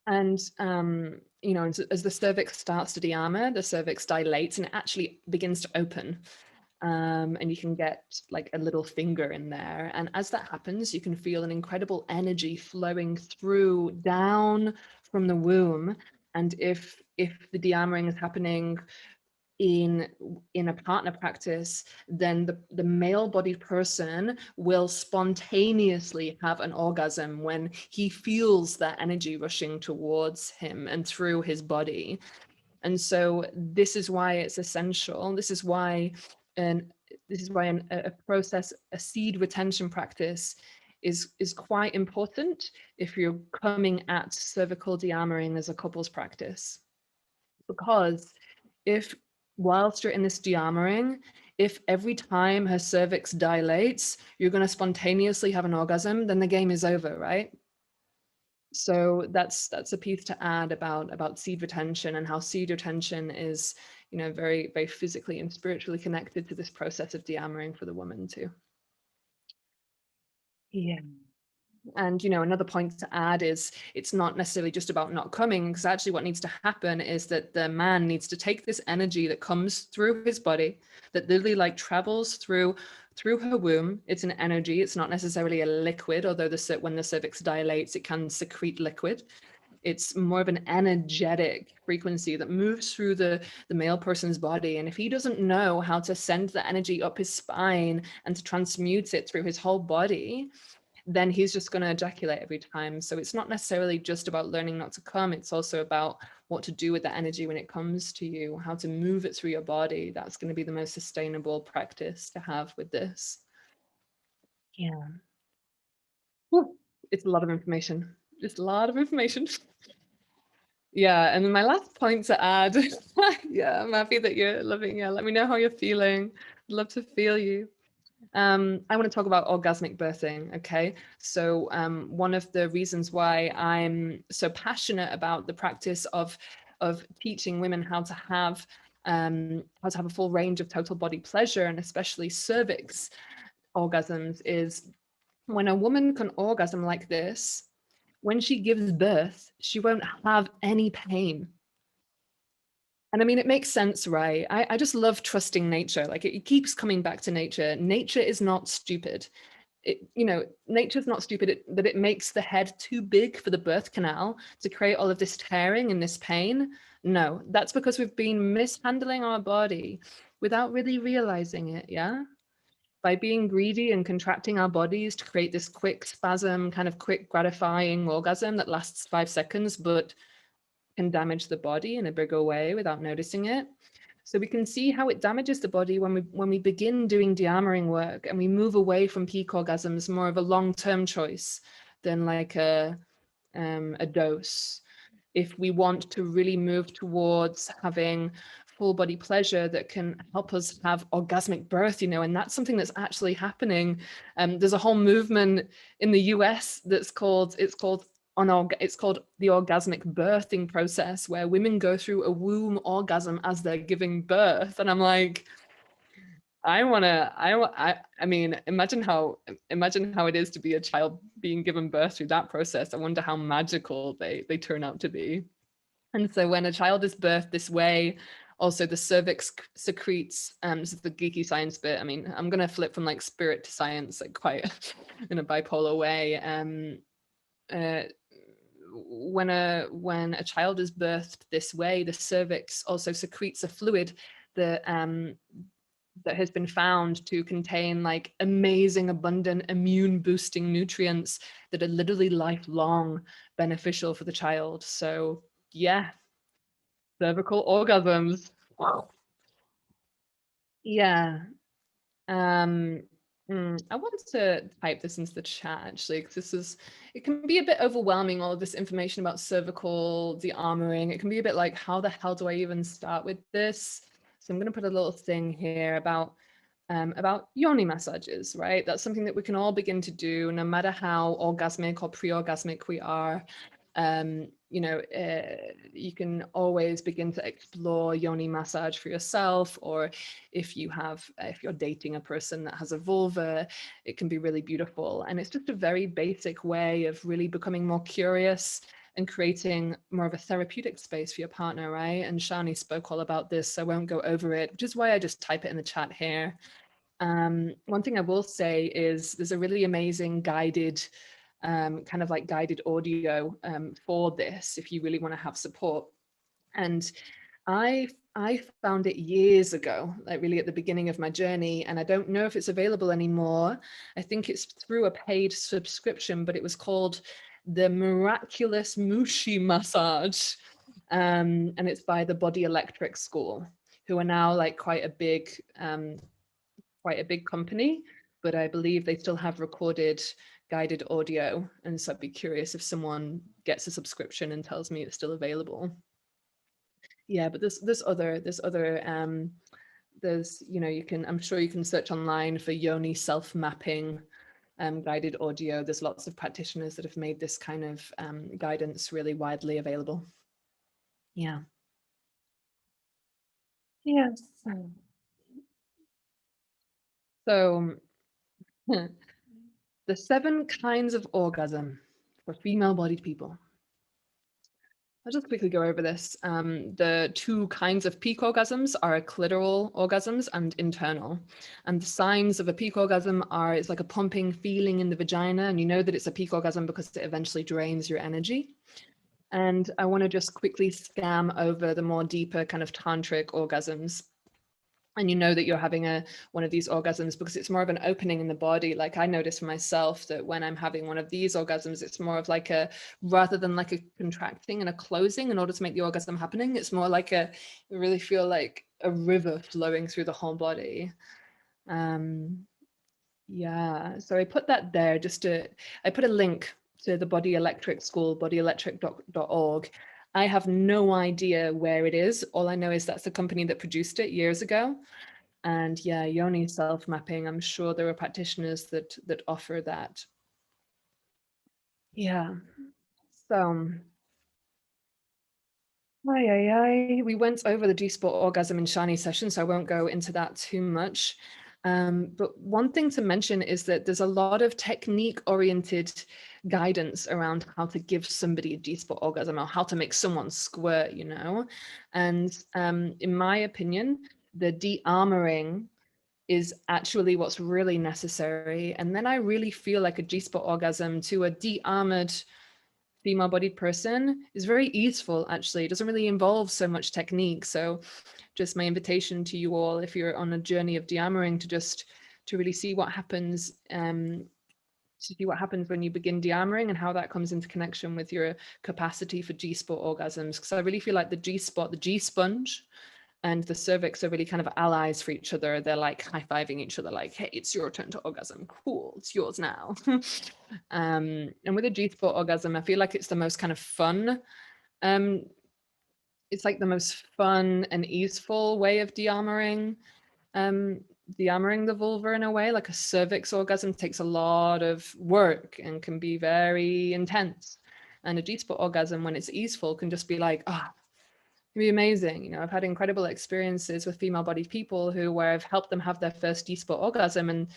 And you know, as the cervix starts to de-armor, the cervix dilates and it actually begins to open. And you can get like a little finger in there. And as that happens, you can feel an incredible energy flowing through down from the womb. And if the de-armoring is happening in a partner practice, then the male-bodied person will spontaneously have an orgasm when he feels that energy rushing towards him and through his body. And so this is why it's essential. This is why a process, a seed retention practice is quite important if you're coming at cervical de-armoring as a couples practice. Because if whilst you're in this de-armoring, if every time her cervix dilates, you're going to spontaneously have an orgasm, then the game is over, right? So that's a piece to add about seed retention, and how seed retention is, you know, very, very physically and spiritually connected to this process of de-armoring for the woman too. Yeah. And, you know, another point to add is it's not necessarily just about not coming, because actually what needs to happen is that the man needs to take this energy that comes through his body, that literally like travels through her womb. It's an energy. It's not necessarily a liquid, although when the cervix dilates, it can secrete liquid. It's more of an energetic frequency that moves through the male person's body. And if he doesn't know how to send the energy up his spine and to transmute it through his whole body, then he's just going to ejaculate every time. So it's not necessarily just about learning not to come. It's also about what to do with that energy when it comes to you, how to move it through your body. That's going to be the most sustainable practice to have with this. Yeah. Whew. It's a lot of information. It's a lot of information. Yeah, and then my last point to add, yeah, I'm happy that you're loving. Yeah, let me know how you're feeling. I'd love to feel you. I want to talk about orgasmic birthing. Okay, so one of the reasons why I'm so passionate about the practice of teaching women how to have a full range of total body pleasure, and especially cervix orgasms, is when a woman can orgasm like this, when she gives birth, she won't have any pain. And I mean, it makes sense, right? I just love trusting nature. Like it keeps coming back to nature. Nature is not stupid. Nature's not stupid, that it makes the head too big for the birth canal to create all of this tearing and this pain. No, that's because we've been mishandling our body without really realizing it. Yeah. By being greedy and contracting our bodies to create this quick spasm, kind of quick gratifying orgasm that lasts 5 seconds, but can damage the body in a bigger way without noticing it. So we can see how it damages the body when we begin doing de-armoring work and we move away from peak orgasms, more of a long-term choice than like a dose. If we want to really move towards having full body pleasure that can help us have orgasmic birth, and that's something that's actually happening. There's a whole movement in the US it's called it's called the orgasmic birthing process, where women go through a womb orgasm as they're giving birth. And I'm like, I mean, imagine how it is to be a child being given birth through that process. I wonder how magical they turn out to be. And so when a child is birthed this way, also the cervix secretes, this is the geeky science bit. I mean, I'm gonna flip from like spirit to science, like quite in a bipolar way. Uh, when a child is birthed this way, the cervix also secretes a fluid that that has been found to contain like amazing, abundant, immune boosting nutrients that are literally lifelong beneficial for the child. So yeah, cervical orgasms. Wow. Yeah. Um, I wanted to type this into the chat actually, because it can be a bit overwhelming, all of this information about cervical de-armoring. It can be a bit like, how the hell do I even start with this? So I'm going to put a little thing here about yoni massages, right? That's something that we can all begin to do, no matter how orgasmic or pre-orgasmic we are. You can always begin to explore yoni massage for yourself, or if you're dating a person that has a vulva, it can be really beautiful. And it's just a very basic way of really becoming more curious and creating more of a therapeutic space for your partner, right? And Shani spoke all about this, so I won't go over it, which is why I just type it in the chat here. One thing I will say is there's a really amazing guided kind of like guided audio for this if you really want to have support. And I found it years ago, like really at the beginning of my journey, and I don't know if it's available anymore. I think it's through a paid subscription, but it was called the Miraculous Mushi Massage, and it's by the Body Electric School, who are now like quite a big company, but I believe they still have recorded guided audio. And so I'd be curious if someone gets a subscription and tells me it's still available. Yeah, but there's, you can, I'm sure you can search online for yoni self-mapping guided audio. There's lots of practitioners that have made this kind of guidance really widely available. Yeah. Yes. So the 7 kinds of orgasm for female-bodied people. I'll just quickly go over this. The 2 kinds of peak orgasms are clitoral orgasms and internal. And the signs of a peak orgasm are, it's like a pumping feeling in the vagina, and you know that it's a peak orgasm because it eventually drains your energy. And I want to just quickly scan over the more deeper kind of tantric orgasms. And you know that you're having one of these orgasms because it's more of an opening in the body. Like I notice for myself that when I'm having one of these orgasms, it's more of like rather than like a contracting and a closing in order to make the orgasm happening, it's more like you really feel like a river flowing through the whole body. Yeah, so I put that there I put a link to the Body Electric School, bodyelectric.org. I have no idea where it is. All I know is that's the company that produced it years ago. And yeah, yoni self-mapping, I'm sure there are practitioners that offer that. Yeah. So we went over the G-spot orgasm in Shani session, so I won't go into that too much. But one thing to mention is that there's a lot of technique-oriented guidance around how to give somebody a G-spot orgasm or how to make someone squirt, And in my opinion, the de-armoring is actually what's really necessary. And then I really feel like a G-spot orgasm to a de-armored female-bodied person is very easeful, actually. It doesn't really involve so much technique. So just my invitation to you all, if you're on a journey of de-armoring, to really see what happens, when you begin de-armoring and how that comes into connection with your capacity for G-spot orgasms. Because I really feel like the G-spot, the G-sponge, and the cervix are really kind of allies for each other. They're like high-fiving each other, like, hey, it's your turn to orgasm. Cool, it's yours now. And with a G-spot orgasm, I feel like it's the most kind of fun. It's like the most fun and easeful way of de-armoring the vulva in a way. Like a cervix orgasm takes a lot of work and can be very intense. And a G-spot orgasm, when it's easeful, can just be like, ah, it'd be amazing. You know, I've had incredible experiences with female-bodied people where I've helped them have their first G-spot orgasm,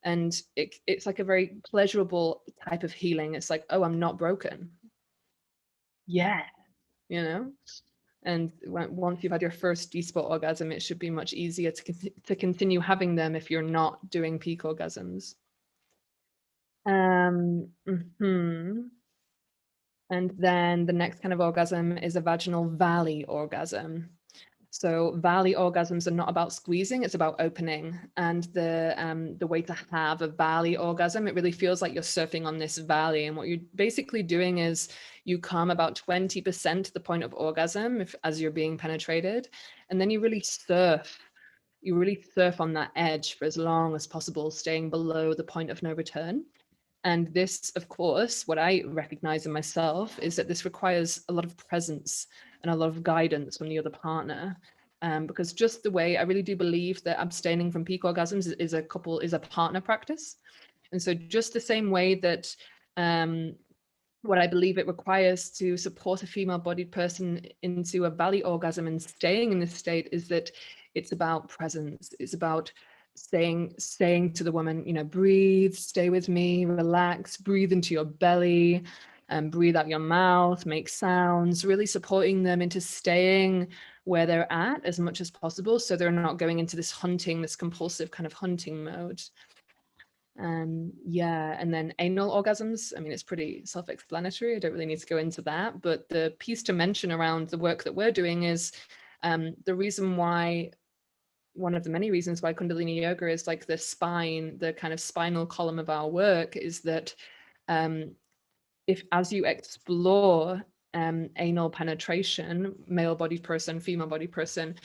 and it's like a very pleasurable type of healing. It's like, oh, I'm not broken. Yeah, you know. And once you've had your first G-spot orgasm, it should be much easier to continue having them if you're not doing peak orgasms. And then the next kind of orgasm is a vaginal valley orgasm. So valley orgasms are not about squeezing, it's about opening. And the way to have a valley orgasm, it really feels like you're surfing on this valley. And what you're basically doing is you come about 20% to the point of orgasm as you're being penetrated. And then you really surf. You really surf on that edge for as long as possible, staying below the point of no return. And this, of course, what I recognize in myself is that this requires a lot of presence and a lot of guidance from the other partner. Because just the way I really do believe that abstaining from peak orgasms is a partner practice. And so just the same way that what I believe it requires to support a female-bodied person into a valley orgasm and staying in this state is that it's about presence. It's about saying to the woman, you know, breathe, stay with me, relax, breathe into your belly, and breathe out your mouth, make sounds, really supporting them into staying where they're at as much as possible, so they're not going into this compulsive kind of hunting mode. Yeah, and then anal orgasms, I mean, it's pretty self-explanatory. I don't really need to go into that, but the piece to mention around the work that we're doing is the reason why, one of the many reasons why Kundalini Yoga is like the spine, the kind of spinal column of our work, is that if as you explore anal penetration, male-bodied person, female-bodied person,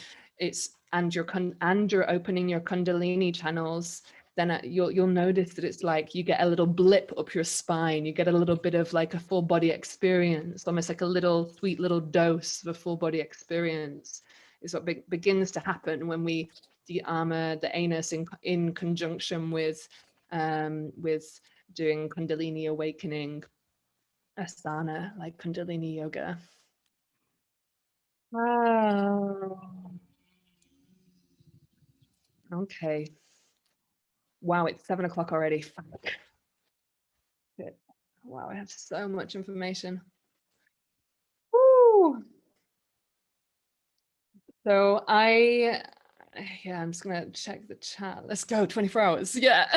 and you're opening your Kundalini channels, then you'll notice that it's like you get a little blip up your spine. You get a little bit of like a full body experience, almost like a little sweet little dose of a full body experience. Is what begins to happen when we de-armor the anus in conjunction with doing Kundalini awakening asana, like Kundalini yoga. Oh. Okay. Wow, it's 7 o'clock already. Fuck. Wow, I have so much information. Woo! So I'm just gonna check the chat. Let's go, 24 hours. Yeah.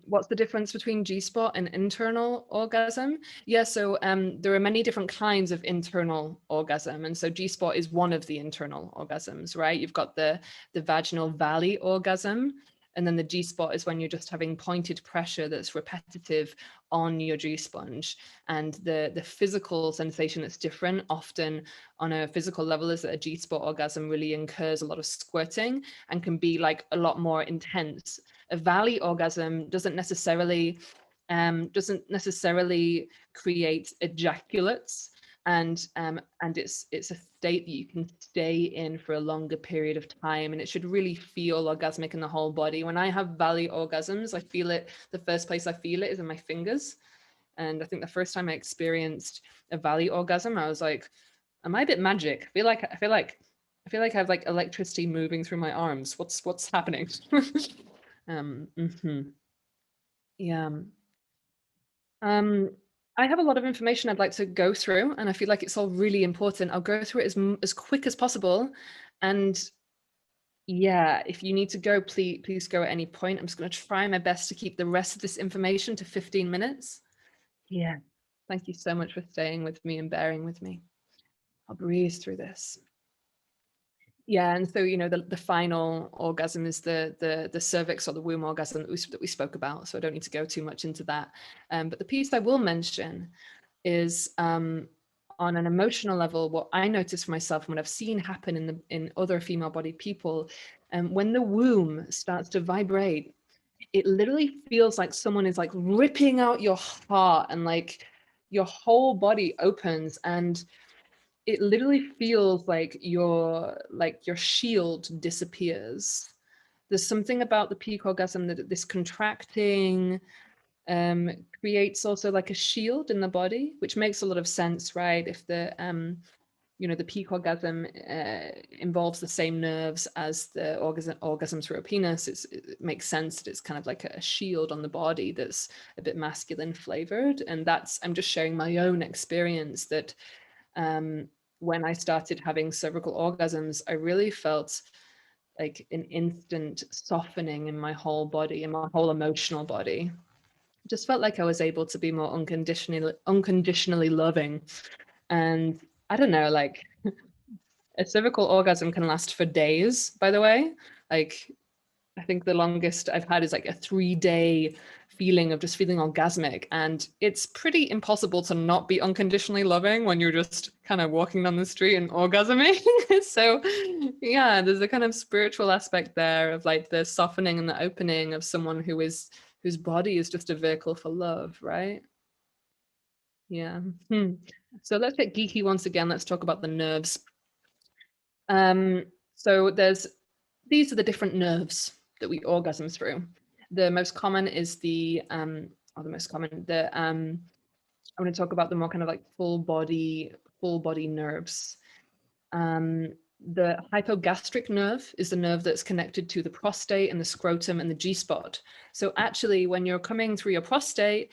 What's the difference between G-spot and internal orgasm? Yeah, so there are many different kinds of internal orgasm, and so G-spot is one of the internal orgasms, right? You've got the vaginal valley orgasm, and then the G-spot is when you're just having pointed pressure that's repetitive on your G-sponge. And the physical sensation that's different often on a physical level is that a G-spot orgasm really incurs a lot of squirting and can be like a lot more intense. A valley orgasm doesn't necessarily create ejaculates, and it's a state that you can stay in for a longer period of time, and it should really feel orgasmic in the whole body. When I have valley orgasms, I feel it, the first place I feel it is in my fingers. And I think the first time I experienced a valley orgasm, I was like, am I a bit magic? I feel like I have like electricity moving through my arms. What's happening? Yeah. I have a lot of information I'd like to go through, and I feel like it's all really important. I'll go through it as quick as possible. And yeah, if you need to go, please go at any point. I'm just going to try my best to keep the rest of this information to 15 minutes. Yeah. Thank you so much for staying with me and bearing with me. I'll breeze through this. Yeah, and so the final orgasm is the cervix or the womb orgasm that we spoke about. So I don't need to go too much into that. But the piece I will mention is on an emotional level, what I notice for myself and what I've seen happen in other female-bodied people, when the womb starts to vibrate, it literally feels like someone is like ripping out your heart, and like your whole body opens, and it literally feels like your shield disappears. There's something about the peak orgasm, that this contracting, creates also like a shield in the body, which makes a lot of sense, right? If the the peak orgasm involves the same nerves as the orgasm through a penis, it makes sense that it's kind of like a shield on the body that's a bit masculine flavored. And I'm just sharing my own experience that when I started having cervical orgasms, I really felt like an instant softening in my whole body, in my whole emotional body. Just felt like I was able to be more unconditionally loving. And I don't know, like a cervical orgasm can last for days, by the way. Like I think the longest I've had is like a 3-day feeling of just feeling orgasmic. And it's pretty impossible to not be unconditionally loving when you're just kind of walking down the street and orgasming. So yeah, there's a kind of spiritual aspect there of like the softening and the opening of someone whose body is just a vehicle for love, right? Yeah. So let's get geeky once again. Let's talk about the nerves. So these are the different nerves that we orgasm through. The most common is or the most common, I'm going to talk about the more kind of like full body nerves. The hypogastric nerve is the nerve that's connected to the prostate and the scrotum and the G-spot. So actually, when you're coming through your prostate,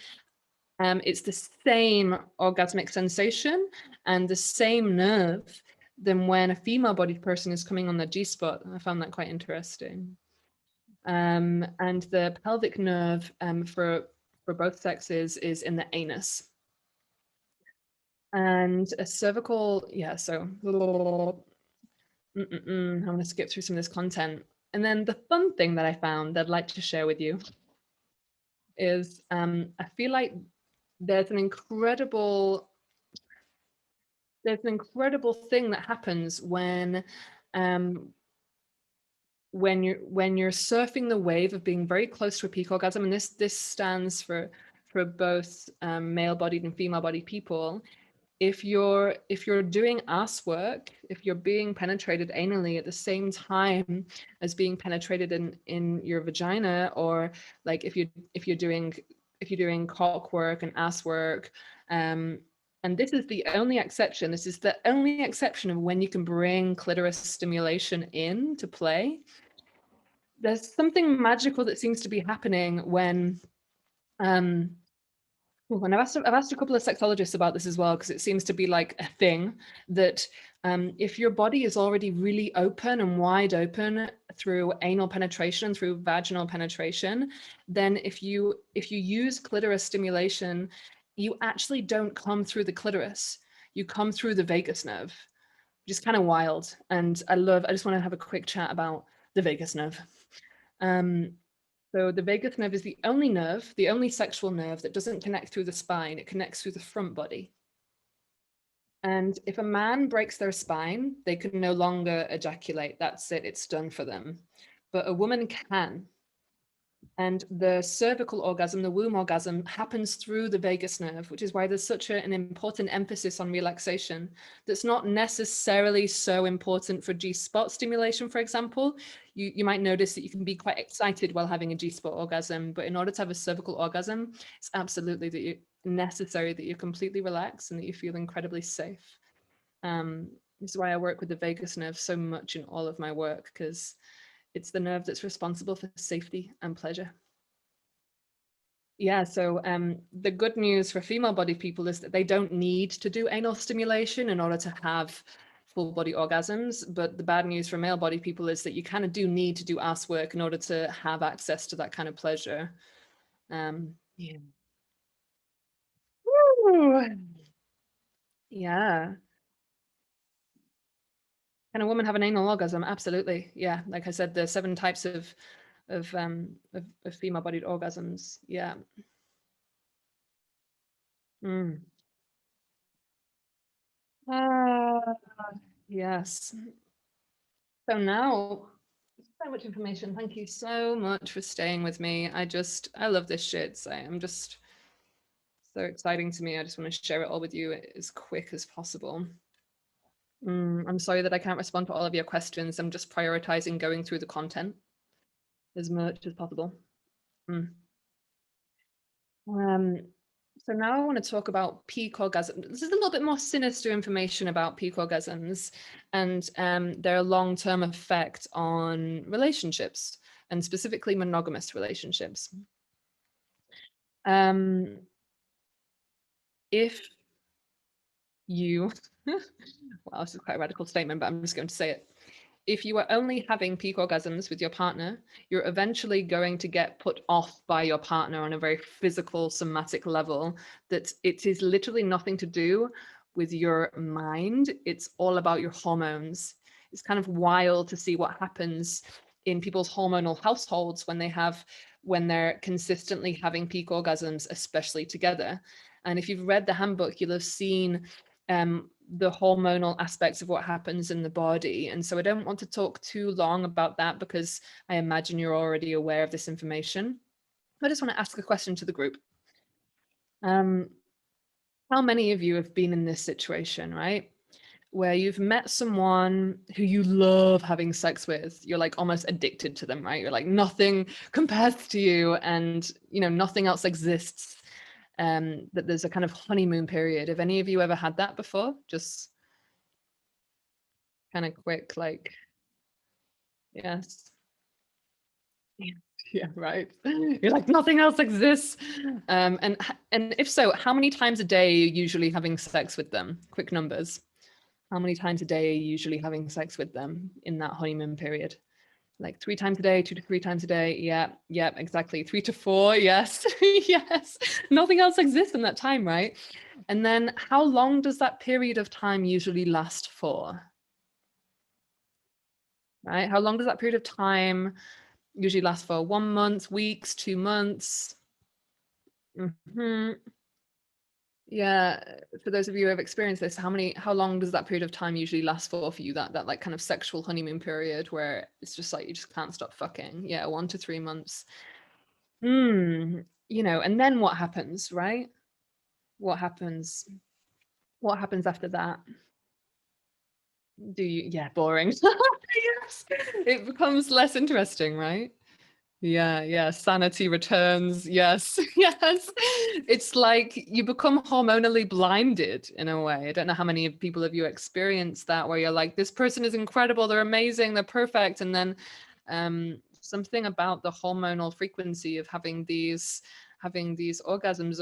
it's the same orgasmic sensation and the same nerve than when a female-bodied person is coming on the G-spot. I found that quite interesting. And the pelvic nerve for both sexes is in the anus. And a cervical, yeah, so I'm going to skip through some of this content. And then the fun thing that I found that I'd like to share with you is I feel like there's an incredible thing that happens when you're surfing the wave of being very close to a peak orgasm, and this stands for both male-bodied and female-bodied people. If you're doing ass work, if you're being penetrated anally at the same time as being penetrated in your vagina, or like if you're doing cock work and ass work, and this is the only exception. This is the only exception of when you can bring clitoris stimulation in to play. There's something magical that seems to be happening when and I've asked a couple of sexologists about this as well, because it seems to be like a thing that if your body is already really open and wide open through anal penetration, through vaginal penetration, then if you use clitoris stimulation, you actually don't come through the clitoris. You come through the vagus nerve, which is kind of wild. And I just want to have a quick chat about the vagus nerve. So the vagus nerve is the only sexual nerve that doesn't connect through the spine. It connects through the front body. And if a man breaks their spine, they can no longer ejaculate. That's it. It's done for them. But a woman can. And the cervical orgasm, the womb orgasm, happens through the vagus nerve, which is why there's such an important emphasis on relaxation. That's not necessarily so important for G-spot stimulation, for example. You might notice that you can be quite excited while having a G-spot orgasm, but in order to have a cervical orgasm, it's absolutely necessary that you're completely relaxed and that you feel incredibly safe. This is why I work with the vagus nerve so much in all of my work, because it's the nerve that's responsible for safety and pleasure. Yeah, so the good news for female-bodied people is that they don't need to do anal stimulation in order to have full body orgasms. But the bad news for male-bodied people is that you kind of do need to do ass work in order to have access to that kind of pleasure. Yeah. Woo! Yeah. Can a woman have an anal orgasm? Absolutely. Yeah. Like I said, there's 7 types of female-bodied orgasms. Yeah. Mm. Ah, yes. So now, so much information. Thank you so much for staying with me. I love this shit. So I'm just so exciting to me. I just want to share it all with you as quick as possible. I'm sorry that I can't respond to all of your questions. I'm just prioritizing going through the content as much as possible. Um, so now I want to talk about peak orgasm. This is a little bit more sinister information about peak orgasms and their long-term effect on relationships, and specifically monogamous relationships. If you, well, this is quite a radical statement, but I'm just going to say it. If you are only having peak orgasms with your partner, you're eventually going to get put off by your partner on a very physical, somatic level, that it is literally nothing to do with your mind. It's all about your hormones. It's kind of wild to see what happens in people's hormonal households when they're consistently having peak orgasms, especially together. And if you've read the handbook, you'll have seen the hormonal aspects of what happens in the body. And so I don't want to talk too long about that because I imagine you're already aware of this information. I just want to ask a question to the group. How many of you have been in this situation, right? Where you've met someone who you love having sex with, you're like almost addicted to them, right? You're like, nothing compares to you, and nothing else exists. That there's a kind of honeymoon period. Have any of you ever had that before? Just kind of quick, like, yes. Yeah, right. You're like, nothing else exists. And if so, how many times a day are you usually having sex with them? Quick numbers. How many times a day are you usually having sex with them in that honeymoon period? Like 3 times a day, 2 to 3 times a day. Yeah, exactly. 3 to 4. Yes. Yes. Nothing else exists in that time, right? And then how long does that period of time usually last for? Right? How long does that period of time usually last for? 1 month, weeks, 2 months? Yeah, for those of you who have experienced this, how long does that period of time usually last for you? That like kind of sexual honeymoon period where it's just like you just can't stop fucking. Yeah, 1 to 3 months. And then what happens, right? What happens? What happens after that? Yeah, boring. Yes. It becomes less interesting, right? Yeah, sanity returns. Yes, yes. It's like you become hormonally blinded in a way. I don't know how many people of you experienced that, where you're like, this person is incredible, they're amazing, they're perfect. And then something about the hormonal frequency of having these orgasms,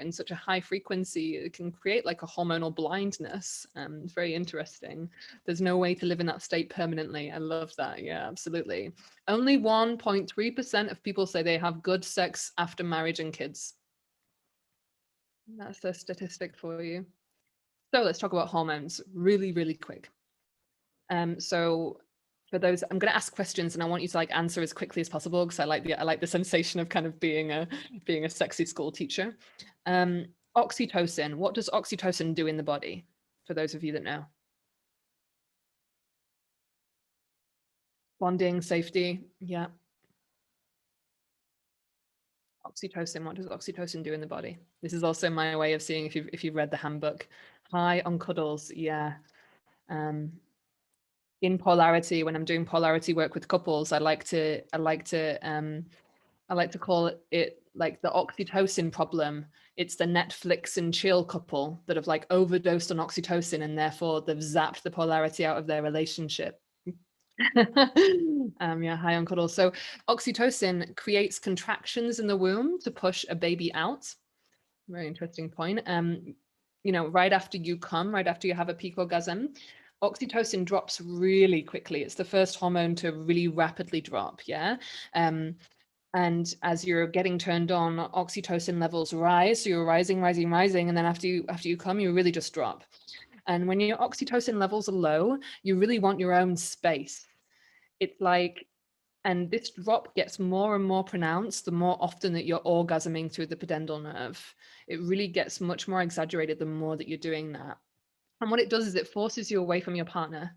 in such a high frequency, it can create like a hormonal blindness. It's very interesting. There's no way to live in that state permanently. I love that. Yeah, absolutely. Only 1.3% of people say they have good sex after marriage and kids. That's a statistic for you. So let's talk about hormones really, really quick. So for those, I'm going to ask questions and I want you to like answer as quickly as possible because I like the sensation of kind of being a sexy school teacher. Oxytocin. What does oxytocin do in the body? For those of you that know. Bonding, safety. Yeah. Oxytocin. What does oxytocin do in the body? This is also my way of seeing if you've read the handbook. High on cuddles. Yeah. In polarity, when I'm doing polarity work with couples, I like to call it like the oxytocin problem. It's the Netflix and chill couple that have like overdosed on oxytocin and therefore they've zapped the polarity out of their relationship. Yeah, high on cuddles. So oxytocin creates contractions in the womb to push a baby out. Very interesting point. Right after you come, right after you have a peak orgasm, oxytocin drops really quickly. It's the first hormone to really rapidly drop. Yeah. And as you're getting turned on, oxytocin levels rise. So you're rising, and then after you come, you really just drop. And when your oxytocin levels are low, you really want your own space. It's like, and this drop gets more and more pronounced the more often that you're orgasming through the pudendal nerve. It really gets much more exaggerated the more that you're doing that. And what it does is it forces you away from your partner.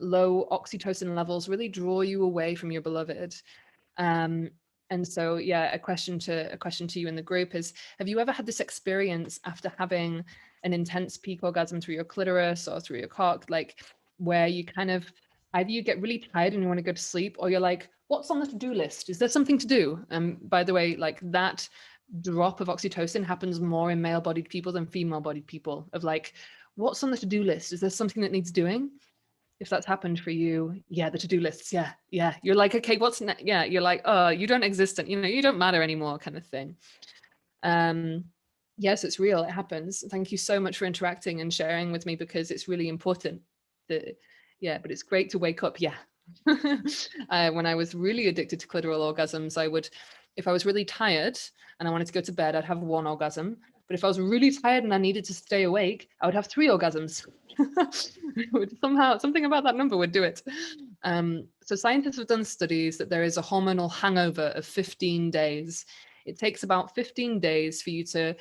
Low oxytocin levels really draw you away from your beloved. And so, yeah, a question to you in the group is, have you ever had this experience after having an intense peak orgasm through your clitoris or through your cock, like where you kind of either you get really tired and you want to go to sleep, or you're like, what's on the to-do list? Is there something to do? By the way, like that drop of oxytocin happens more in male-bodied people than female-bodied people, of like, what's on the to-do list? Is there something that needs doing? If that's happened for you, yeah, the to-do lists, yeah. You're like, okay, what's next? Yeah, you're like, oh, you don't exist, and you don't matter anymore, kind of thing. Yes, it's real. It happens. Thank you so much for interacting and sharing with me, because it's really important. Yeah, but it's great to wake up. Yeah. When I was really addicted to clitoral orgasms, if I was really tired and I wanted to go to bed, I'd have one orgasm. But if I was really tired and I needed to stay awake, I would have 3 orgasms. Somehow, something about that number would do it. So scientists have done studies that there is a hormonal hangover of 15 days. It takes about 15 days for you to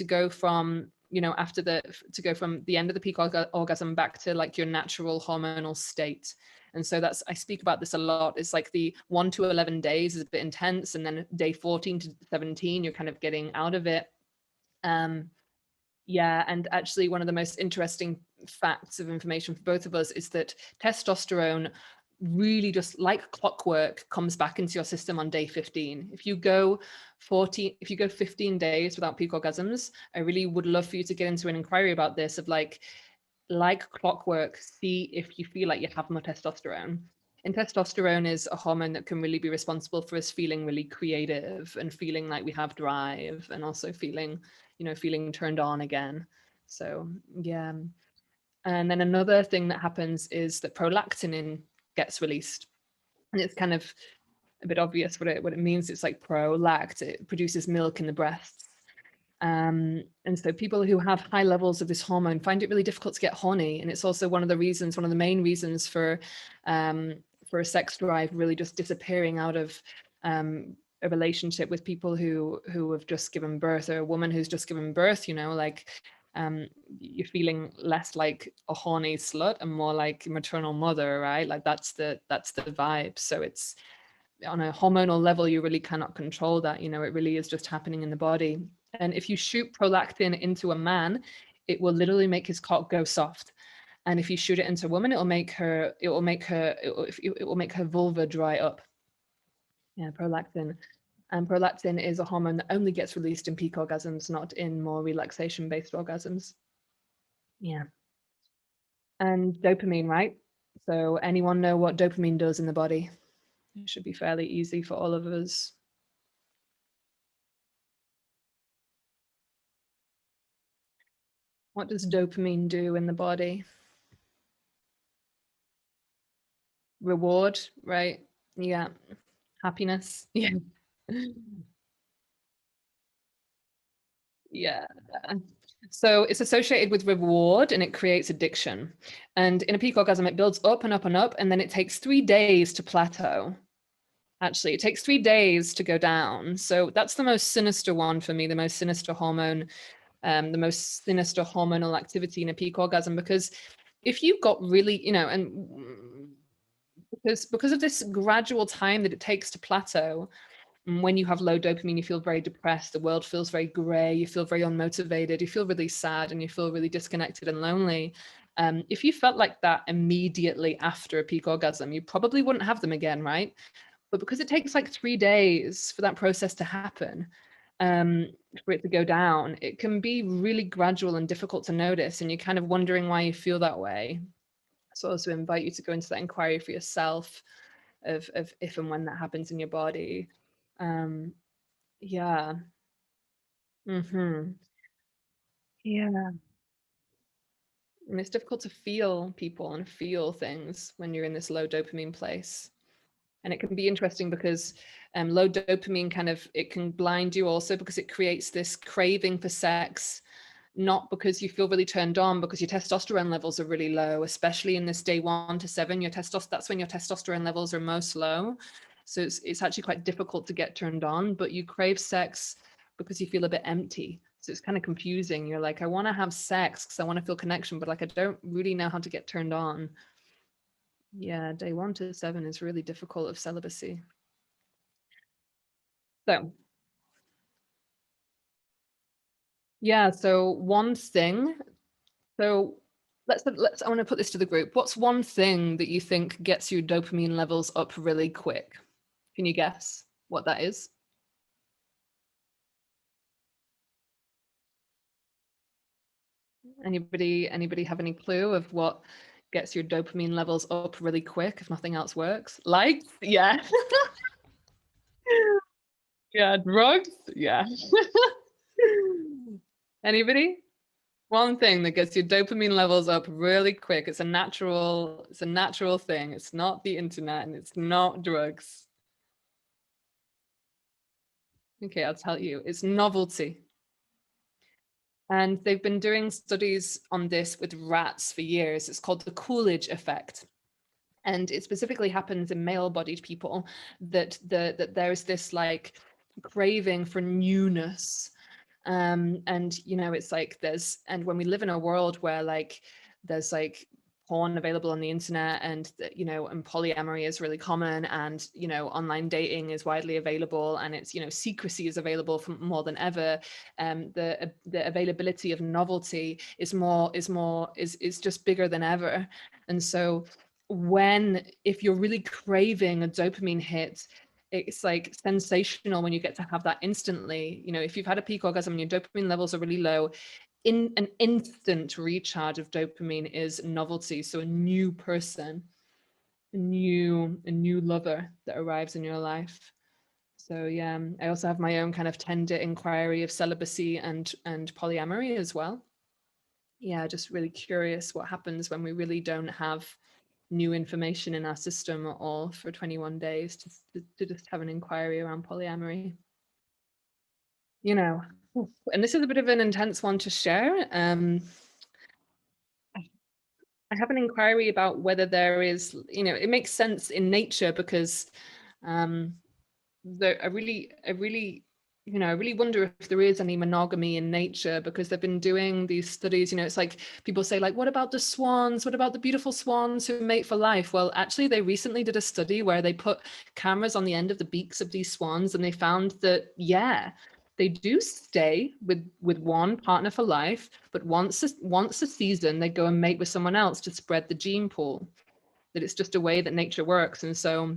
go from to go from the end of the peak orgasm back to like your natural hormonal state. And so I speak about this a lot. It's like the 1 to 11 days is a bit intense, and then day 14 to 17 you're kind of getting out of it. Yeah, and actually one of the most interesting facts of information for both of us is that testosterone really, just like clockwork, comes back into your system on day 15. If you go 15 days without peak orgasms, I really would love for you to get into an inquiry about this, of like clockwork, see if you feel like you have more testosterone. And testosterone is a hormone that can really be responsible for us feeling really creative and feeling like we have drive, and also feeling turned on again. So yeah. And then another thing that happens is that prolactin gets released. And it's kind of a bit obvious what it means. It's like prolact, it produces milk in the breasts. And so people who have high levels of this hormone find it really difficult to get horny. And it's also one of the main reasons for a sex drive really just disappearing out of a relationship with people who have just given birth, or a woman who's just given birth, like you're feeling less like a horny slut and more like maternal mother, right? Like that's the vibe. So it's on a hormonal level, you really cannot control that. It really is just happening in the body. And if you shoot prolactin into a man, it will literally make his cock go soft. And if you shoot it into a woman, it will make her vulva dry up. Yeah, prolactin. And prolactin is a hormone that only gets released in peak orgasms, not in more relaxation-based orgasms. Yeah. And dopamine, right? So anyone know what dopamine does in the body? It should be fairly easy for all of us. What does dopamine do in the body? Reward, right? Yeah. Happiness. Yeah. Yeah. So it's associated with reward, and it creates addiction. And in a peak orgasm, it builds up and up and up, and then it takes 3 days to plateau. Actually, it takes 3 days to go down. So that's the most sinister one for me, the most sinister hormone, the most sinister hormonal activity in a peak orgasm. Because if you've got really, and because of this gradual time that it takes to plateau, and when you have low dopamine, you feel very depressed, the world feels very gray, you feel very unmotivated, you feel really sad, and you feel really disconnected and lonely. If you felt like that immediately after a peak orgasm, you probably wouldn't have them again, right? But because it takes like 3 days for that process to happen, for it to go down, it can be really gradual and difficult to notice, and you're kind of wondering why you feel that way. So I also invite you to go into that inquiry for yourself of if and when that happens in your body. Yeah. Yeah. And it's difficult to feel people and feel things when you're in this low dopamine place. And it can be interesting because low dopamine it can blind you also, because it creates this craving for sex, not because you feel really turned on, because your testosterone levels are really low, especially in this day 1 to 7. That's when your testosterone levels are most low. So it's actually quite difficult to get turned on, but you crave sex because you feel a bit empty. So it's kind of confusing. You're like, I want to have sex because I want to feel connection, but like I don't really know how to get turned on. Yeah, day 1 to 7 is really difficult of celibacy. So yeah, so one thing. So I want to put this to the group. What's one thing that you think gets your dopamine levels up really quick? Can you guess what that is? Anybody have any clue of what gets your dopamine levels up really quick if nothing else works? Likes? Yeah. Yeah, drugs? Yeah. Anybody? One thing that gets your dopamine levels up really quick. It's a natural thing. It's not the internet and it's not drugs. Okay, I'll tell you. It's novelty. And they've been doing studies on this with rats for years. It's called the Coolidge effect. And it specifically happens in male-bodied people that there's this like craving for newness. And it's like and when we live in a world where like there's like porn available on the internet, and and polyamory is really common, and online dating is widely available, and it's secrecy is available from more than ever. The availability of novelty is just bigger than ever. And so if you're really craving a dopamine hit, it's like sensational when you get to have that instantly. If you've had a peak orgasm and your dopamine levels are really low, in an instant recharge of dopamine is novelty. So a new person, a new lover that arrives in your life. So yeah, I also have my own kind of tender inquiry of celibacy and polyamory as well. Yeah, just really curious what happens when we really don't have new information in our system at all for 21 days to just have an inquiry around polyamory. And this is a bit of an intense one to share. I have an inquiry about whether there is, it makes sense in nature because I really wonder if there is any monogamy in nature, because they've been doing these studies. It's like people say, like, what about the swans? What about the beautiful swans who mate for life? Well, actually, they recently did a study where they put cameras on the end of the beaks of these swans, and they found that, yeah, they do stay with one partner for life, but once a season, they go and mate with someone else to spread the gene pool. That it's just a way that nature works. And so,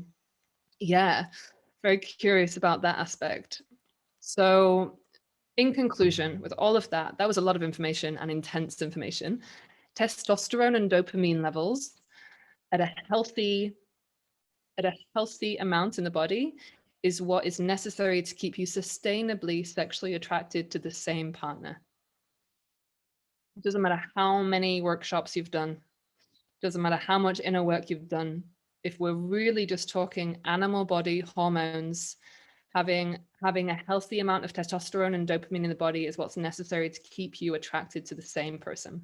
yeah, very curious about that aspect. So, in conclusion, with all of that, that was a lot of information and intense information. Testosterone and dopamine levels at a healthy amount in the body is what is necessary to keep you sustainably sexually attracted to the same partner. It doesn't matter how many workshops you've done, it doesn't matter how much inner work you've done. If we're really just talking animal body hormones, having a healthy amount of testosterone and dopamine in the body is what's necessary to keep you attracted to the same person.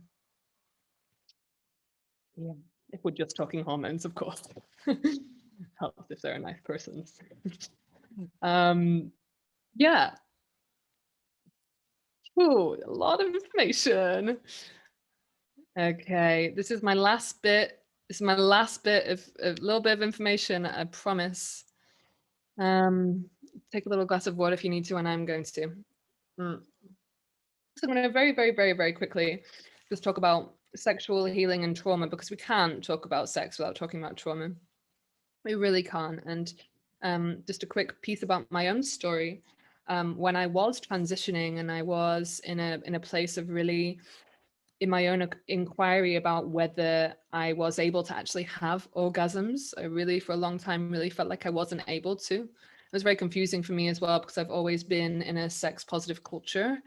Yeah, if we're just talking hormones, of course. Helps if they're a nice person. Yeah. Ooh, a lot of information. Okay, this is my last bit. This is my last bit of a little bit of information, I promise. Take a little glass of water if you need to, and I'm going to. So I'm going to very, very, very, very quickly just talk about sexual healing and trauma, because we can't talk about sex without talking about trauma. We really can't. And just a quick piece about my own story. When I was transitioning and I was in a place of really, in my own inquiry about whether I was able to actually have orgasms, I really, for a long time, really felt like I wasn't able to. It was very confusing for me as well, because I've always been in a sex positive culture.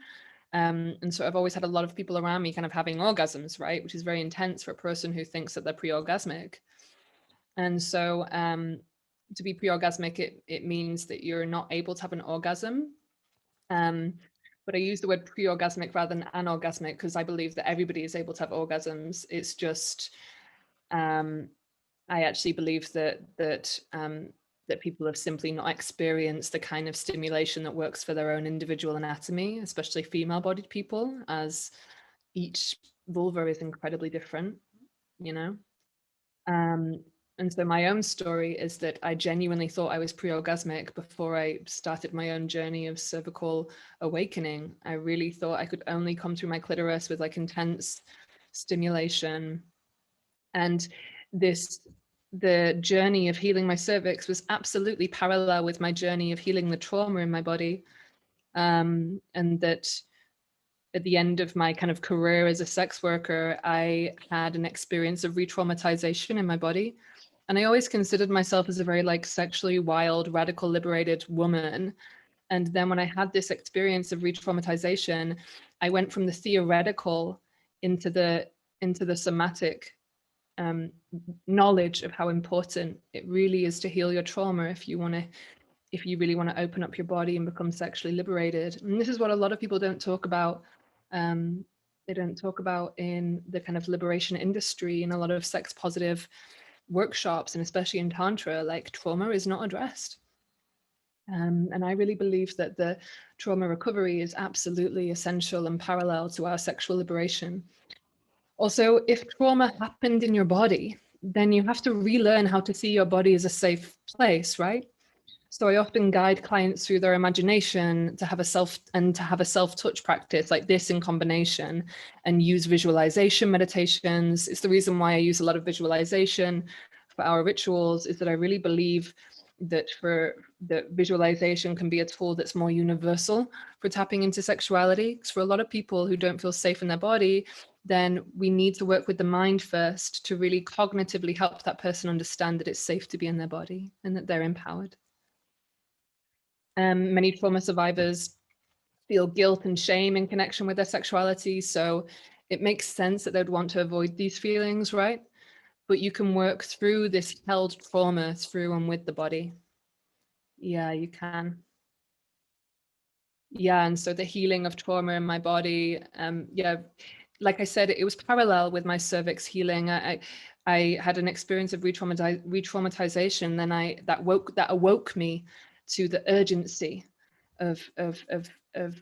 And so I've always had a lot of people around me kind of having orgasms, right? Which is very intense for a person who thinks that they're pre-orgasmic. And so to be pre-orgasmic, it means that you're not able to have an orgasm. But I use the word pre-orgasmic rather than anorgasmic, because I believe that everybody is able to have orgasms. It's just, I actually believe that people have simply not experienced the kind of stimulation that works for their own individual anatomy, especially female-bodied people, as each vulva is incredibly different, you know? And so my own story is that I genuinely thought I was pre-orgasmic before I started my own journey of cervical awakening. I really thought I could only come through my clitoris with like intense stimulation. And the journey of healing my cervix was absolutely parallel with my journey of healing the trauma in my body. And that at the end of my kind of career as a sex worker, I had an experience of re-traumatization in my body. And I always considered myself as a very like sexually wild, radical, liberated woman. And then when I had this experience of re-traumatization, I went from the theoretical into the somatic knowledge of how important it really is to heal your trauma if you really want to open up your body and become sexually liberated. And this is what a lot of people don't talk about. They don't talk about in the kind of liberation industry and a lot of sex positive workshops, and especially in Tantra, like trauma is not addressed. And I really believe that the trauma recovery is absolutely essential and parallel to our sexual liberation. Also, if trauma happened in your body, then you have to relearn how to see your body as a safe place, right? So I often guide clients through their imagination to have a self-touch practice like this in combination, and use visualization meditations. It's the reason why I use a lot of visualization for our rituals, is that I really believe that visualization can be a tool that's more universal for tapping into sexuality. Because for a lot of people who don't feel safe in their body, then we need to work with the mind first to really cognitively help that person understand that it's safe to be in their body and that they're empowered. Many trauma survivors feel guilt and shame in connection with their sexuality. So it makes sense that they'd want to avoid these feelings, right? But you can work through this held trauma through and with the body. Yeah, you can. Yeah, and so the healing of trauma in my body, yeah, like I said, it was parallel with my cervix healing. I had an experience of re-traumatization, then that awoke me to the urgency of of of of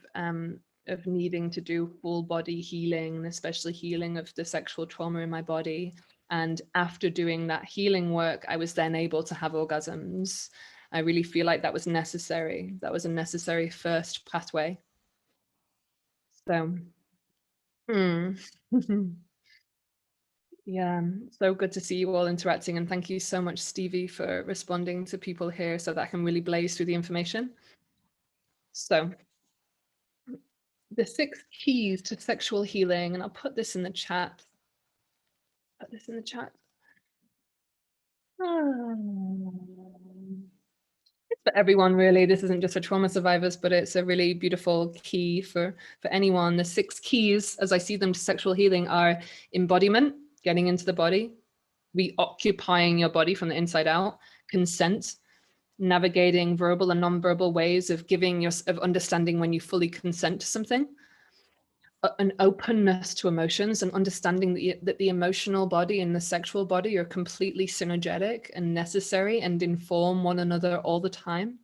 of needing to do full body healing, and especially healing of the sexual trauma in my body. And after doing that healing work, I was then able to have orgasms. I really feel like that was necessary. That was a necessary first pathway. So, yeah, so good to see you all interacting. And thank you so much, Stevie, for responding to people here so that I can really blaze through the information. So, the 6 keys to sexual healing, and I'll put this in the chat. Put this in the chat. It's for everyone, really. This isn't just for trauma survivors, but it's a really beautiful key for anyone. The 6 keys, as I see them, to sexual healing are embodiment, getting into the body, reoccupying your body from the inside out, consent, navigating verbal and nonverbal ways of of understanding when you fully consent to something, an openness to emotions, and understanding that the emotional body and the sexual body are completely synergetic and necessary and inform one another all the time.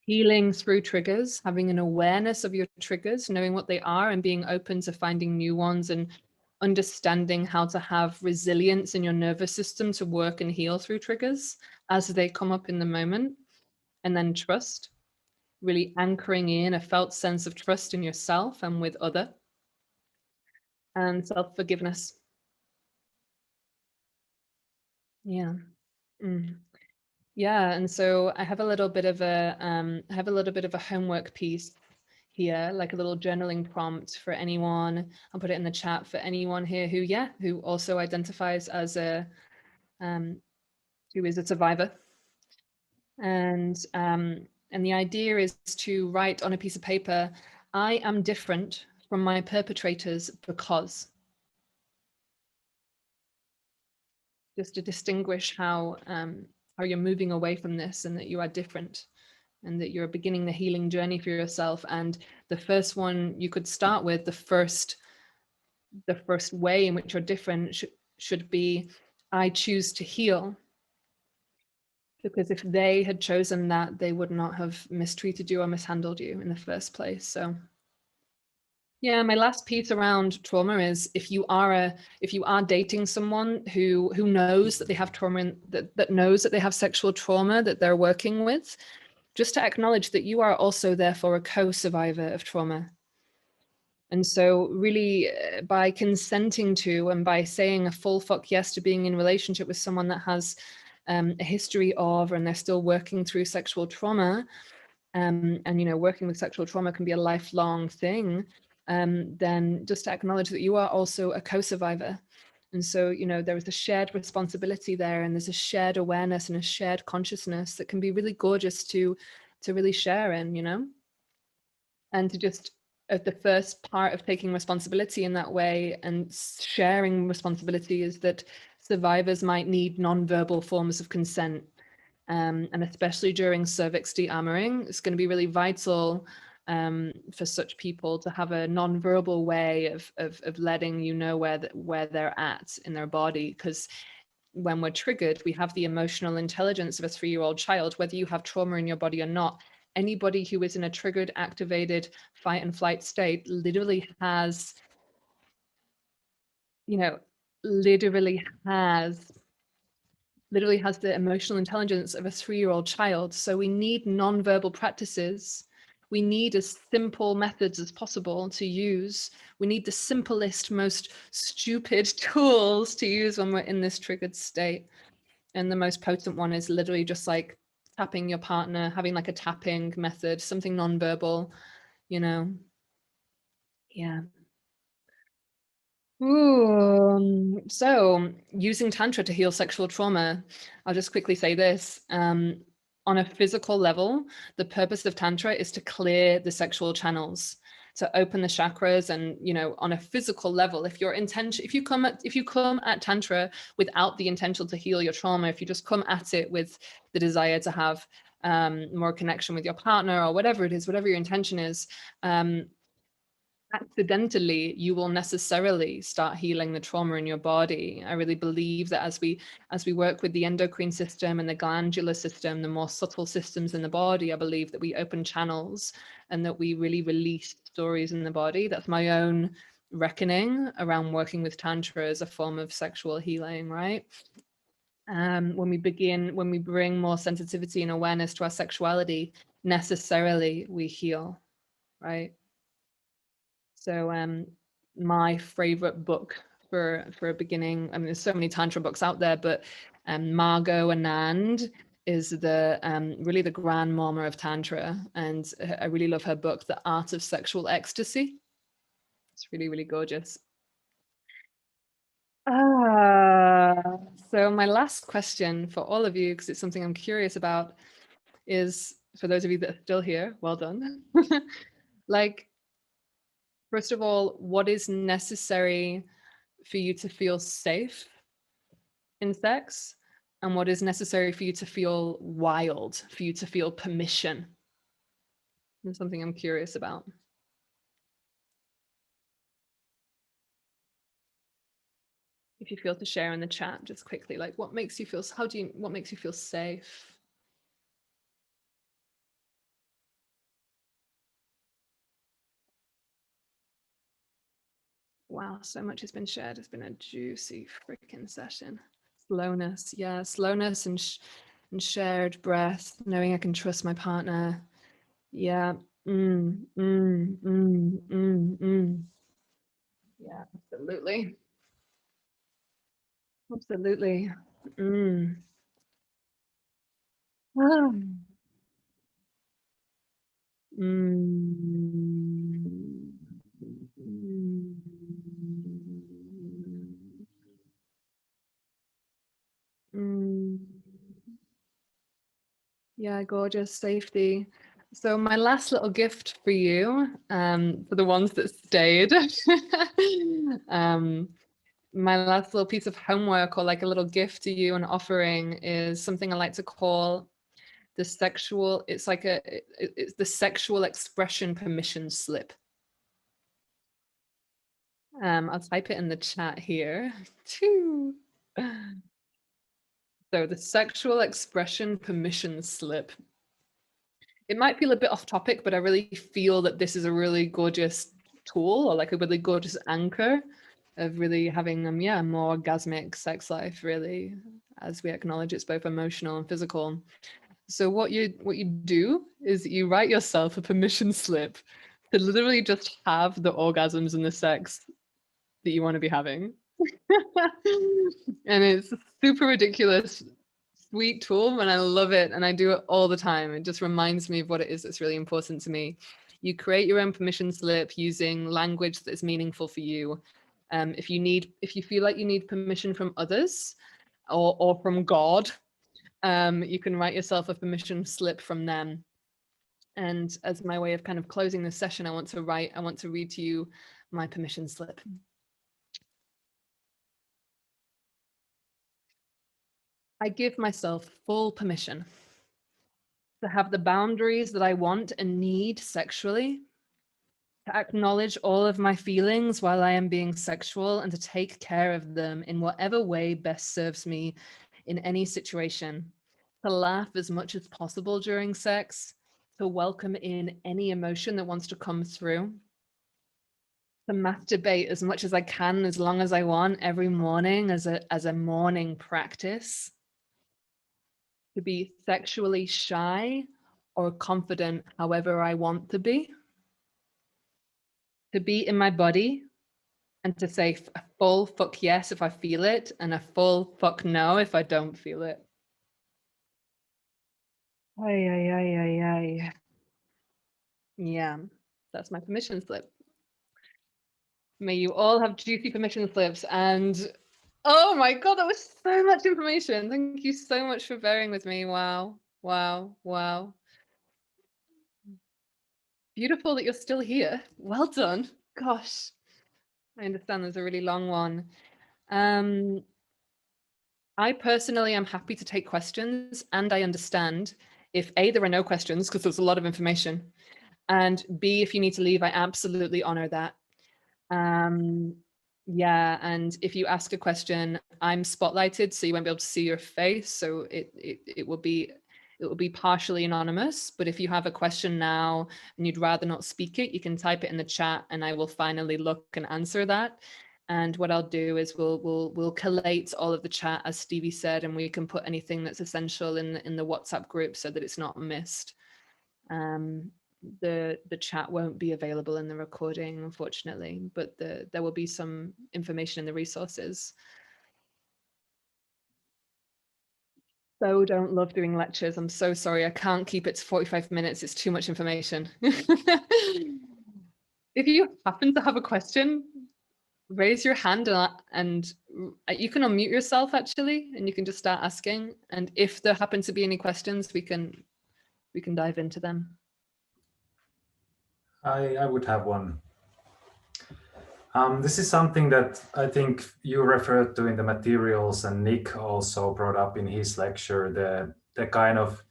Healing through triggers, having an awareness of your triggers, knowing what they are and being open to finding new ones, and understanding how to have resilience in your nervous system to work and heal through triggers as they come up in the moment. And then trust, really anchoring in a felt sense of trust in yourself and with other. And self-forgiveness. Yeah. Mm. Yeah, and so I have a little bit of a homework piece here, like a little journaling prompt for anyone. I'll put it in the chat for anyone here who also identifies as who is a survivor. And the idea is to write on a piece of paper, I am different from my perpetrators because, just to distinguish how you're moving away from this and that you are different and that you're beginning the healing journey for yourself. And the first one you could start with, the first way in which you're different should be, I choose to heal. Because if they had chosen that, they would not have mistreated you or mishandled you in the first place. So yeah, my last piece around trauma is, if you are dating someone who knows that they have trauma, that knows that they have sexual trauma that they're working with, just to acknowledge that you are also therefore a co-survivor of trauma. And so really by consenting to and by saying a full fuck yes to being in relationship with someone that has a history of, and they're still working through sexual trauma, and working with sexual trauma can be a lifelong thing. then just to acknowledge that you are also a co-survivor. And so, there is a shared responsibility there, and there's a shared awareness and a shared consciousness that can be really gorgeous to really share in, and to just the first part of taking responsibility in that way and sharing responsibility is that survivors might need non-verbal forms of consent. And especially during cervix de-armoring, it's going to be really vital for such people to have a non-verbal way of letting you know where they're at in their body. Because when we're triggered, we have the emotional intelligence of a 3-year-old child, whether you have trauma in your body or not. Anybody who is in a triggered, activated fight and flight state literally has, literally has the emotional intelligence of a 3-year-old child. So we need non-verbal practices. We need as simple methods as possible to use. We need the simplest, most stupid tools to use when we're in this triggered state. And the most potent one is literally just like tapping your partner, having like a tapping method, something non-verbal, Yeah. Ooh, so using Tantra to heal sexual trauma, I'll just quickly say this. On a physical level, the purpose of Tantra is to clear the sexual channels, to open the chakras. And, on a physical level, if you come at Tantra without the intention to heal your trauma, if you just come at it with the desire to have more connection with your partner or whatever it is, whatever your intention is, accidentally you will necessarily start healing the trauma in your body. I really believe that as we work with the endocrine system and the glandular system, the more subtle systems in the body, I believe that we open channels and that we really release stories in the body. That's my own reckoning around working with Tantra as a form of sexual healing, right? When we bring more sensitivity and awareness to our sexuality, necessarily we heal, right? So my favorite book for a beginning, I mean, there's so many Tantra books out there, but Margot Anand is the really the grandmama of Tantra. And I really love her book, The Art of Sexual Ecstasy. It's really, really gorgeous. So my last question for all of you, because it's something I'm curious about, is for those of you that are still here, well done. Like, first of all, what is necessary for you to feel safe in sex, and what is necessary for you to feel wild, for you to feel permission? That's something I'm curious about. If you feel to share in the chat, just quickly, like what makes you feel safe? Wow, so much has been shared. It's been a juicy freaking session. Slowness, yeah, slowness and shared breath, knowing I can trust my partner. Yeah. Yeah, absolutely. Absolutely. Ah. Mm. Mm. Yeah, gorgeous. Safety. So my last little gift for you, for the ones that stayed, my last little piece of homework, or like a little gift to you, an offering, is something I like to call the sexual. It's like it's the sexual expression permission slip. I'll type it in the chat here too. So the sexual expression permission slip. It might feel a bit off topic, but I really feel that this is a really gorgeous tool, or like a really gorgeous anchor of really having a more orgasmic sex life, really, as we acknowledge it's both emotional and physical. So what you do is you write yourself a permission slip to literally just have the orgasms and the sex that you want to be having. And it's super ridiculous, sweet tool, and I love it, and I do it all the time. It just reminds me of what it is that's really important to me. You create your own permission slip using language that is meaningful for you. If you feel like you need permission from others or from God, you can write yourself a permission slip from them. And as my way of kind of closing this session, I want to read to you my permission slip. I give myself full permission to have the boundaries that I want and need sexually, to acknowledge all of my feelings while I am being sexual, and to take care of them in whatever way best serves me in any situation, to laugh as much as possible during sex, to welcome in any emotion that wants to come through, to masturbate as much as I can, as long as I want, every morning as a morning practice, to be sexually shy or confident however I want to be in my body and to say a full fuck yes if I feel it and a full fuck no if I don't feel it. Ay, ay, ay, ay, ay. Yeah, that's my permission slip. May you all have juicy permission slips. And oh my God, that was so much information. Thank you so much for bearing with me. Wow, wow, wow. Beautiful that you're still here. Well done. Gosh, I understand there's a really long one. I personally am happy to take questions, and I understand if A, there are no questions because there's a lot of information, and B, if you need to leave, I absolutely honor that. Yeah, and if you ask a question, I'm spotlighted, so you won't be able to see your face, so it will be partially anonymous. But if you have a question now and you'd rather not speak it, you can type it in the chat, and I will finally look and answer that. And what I'll do is we'll collate all of the chat, as Stevie said, and we can put anything that's essential in the WhatsApp group so that it's not missed. The chat won't be available in the recording, unfortunately, but there will be some information in the resources. So don't love doing lectures. I'm so sorry. I can't keep it to 45 minutes. It's too much information. If you happen to have a question, raise your hand and you can unmute yourself actually, and you can just start asking. And if there happen to be any questions, we can dive into them. I would have one. This is something that I think you referred to in the materials, and Nick also brought up in his lecture, the kind of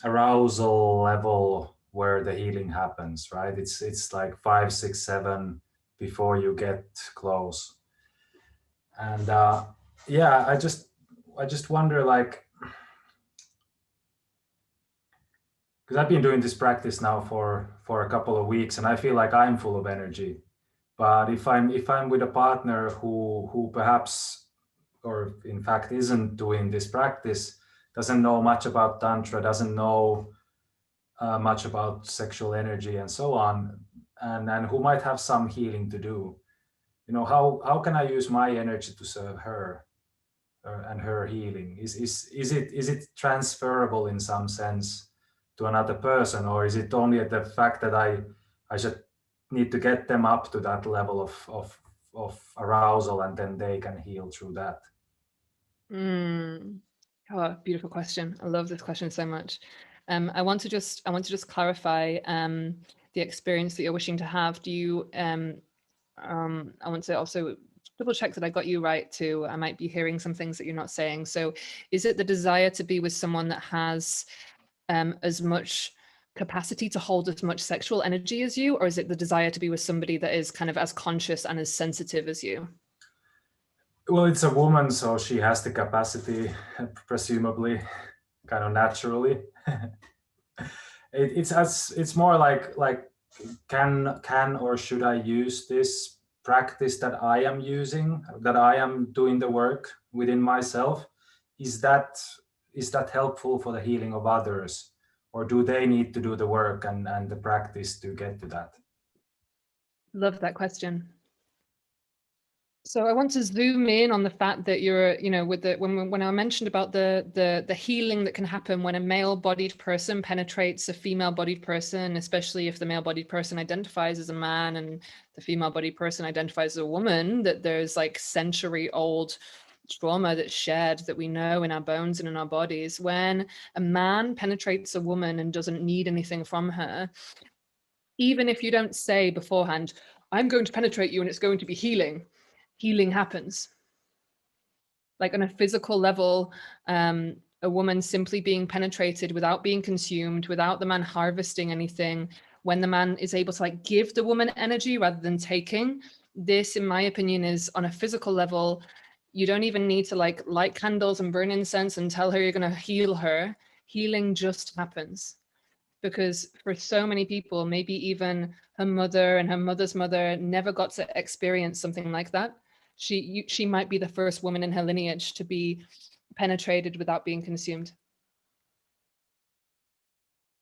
arousal level where the healing happens, right? It's like 5, 6, 7 before you get close. And yeah, I just wonder, like, because I've been doing this practice now for a couple of weeks, and I feel like I'm full of energy. But if I'm with a partner who perhaps, or in fact isn't doing this practice, doesn't know much about Tantra, doesn't know much about sexual energy and so on, and who might have some healing to do, how can I use my energy to serve her and her healing? Is it transferable in some sense to another person, or is it only the fact that I should need to get them up to that level of arousal, and then they can heal through that? Oh, beautiful question. I love this question so much. I want to just clarify the experience that you're wishing to have. Do you I want to also double check that I got you right too. I might be hearing some things that you're not saying. So is it the desire to be with someone that has as much capacity to hold as much sexual energy as you, or is it the desire to be with somebody that is kind of as conscious and as sensitive as you? Well, it's a woman, so she has the capacity, presumably, kind of naturally. It's more like can or should I use this practice that I am using, that I am doing the work within myself? Is that helpful for the healing of others, or do they need to do the work and the practice to get to that? Love that question. So I want to zoom in on the fact that you're, with the when I mentioned about the healing that can happen when a male-bodied person penetrates a female-bodied person, especially if the male-bodied person identifies as a man and the female-bodied person identifies as a woman, that there's like century-old trauma that's shared that we know in our bones and in our bodies. When a man penetrates a woman and doesn't need anything from her, even if you don't say beforehand, I'm going to penetrate you and it's going to be healing, healing happens. Like on a physical level, a woman simply being penetrated without being consumed, without the man harvesting anything, when the man is able to like give the woman energy rather than taking, this, in my opinion, is on a physical level. You don't even need to like light candles and burn incense and tell her you're going to heal her. Healing just happens. Because for so many people, maybe even her mother and her mother's mother never got to experience something like that. She might be the first woman in her lineage to be penetrated without being consumed.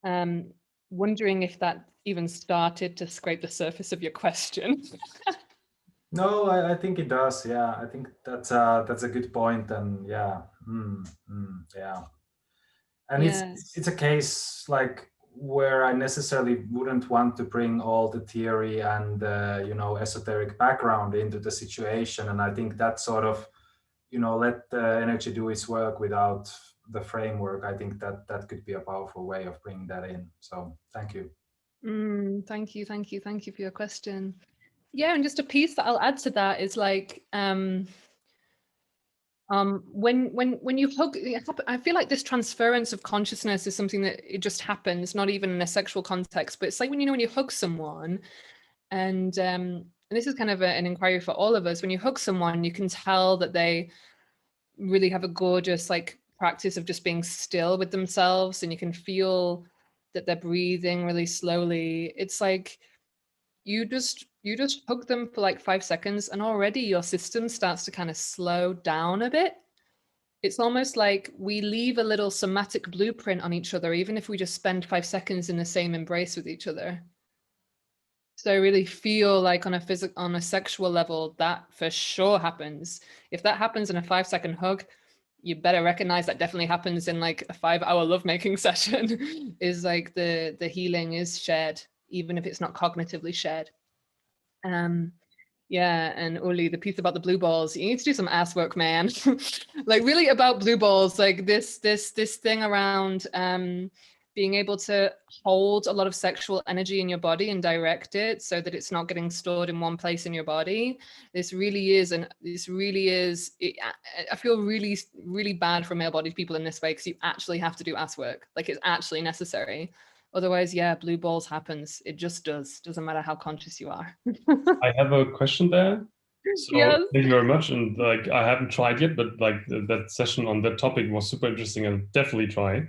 Wondering if that even started to scrape the surface of your question. No, I think it does. Yeah, I think that's a good point, and yeah, yeah. And Yeah. it's a case like where I necessarily wouldn't want to bring all the theory and esoteric background into the situation, and I think that sort of let the energy do its work without the framework. I think that could be a powerful way of bringing that in. So thank you. Thank you for your question. Yeah, and just a piece that I'll add to that is like when you hug, I feel like this transference of consciousness is something that it just happens, not even in a sexual context, but it's like when when you hug someone, and this is kind of an inquiry for all of us. When you hug someone, you can tell that they really have a gorgeous like practice of just being still with themselves, and you can feel that they're breathing really slowly. It's like you just hug them for like 5 seconds, and already your system starts to kind of slow down a bit. It's almost like we leave a little somatic blueprint on each other, even if we just spend 5 seconds in the same embrace with each other. So I really feel like on a sexual level, that for sure happens. If that happens in a 5 second hug, you better recognize that definitely happens in like a 5 hour lovemaking session. Is like the healing is shared, even if it's not cognitively shared. Yeah, and Uli, the piece about the blue balls, you need to do some ass work, man. Like really about blue balls, like this thing around being able to hold a lot of sexual energy in your body and direct it so that it's not getting stored in one place in your body. This really is, I feel really, really bad for male-bodied people in this way, because you actually have to do ass work. Like it's actually necessary. Otherwise, yeah, blue balls happens. It just does. Doesn't matter how conscious you are. I have a question there. So Yes. thank you very much. And like I haven't tried yet, but like that session on that topic was super interesting. I'll definitely try.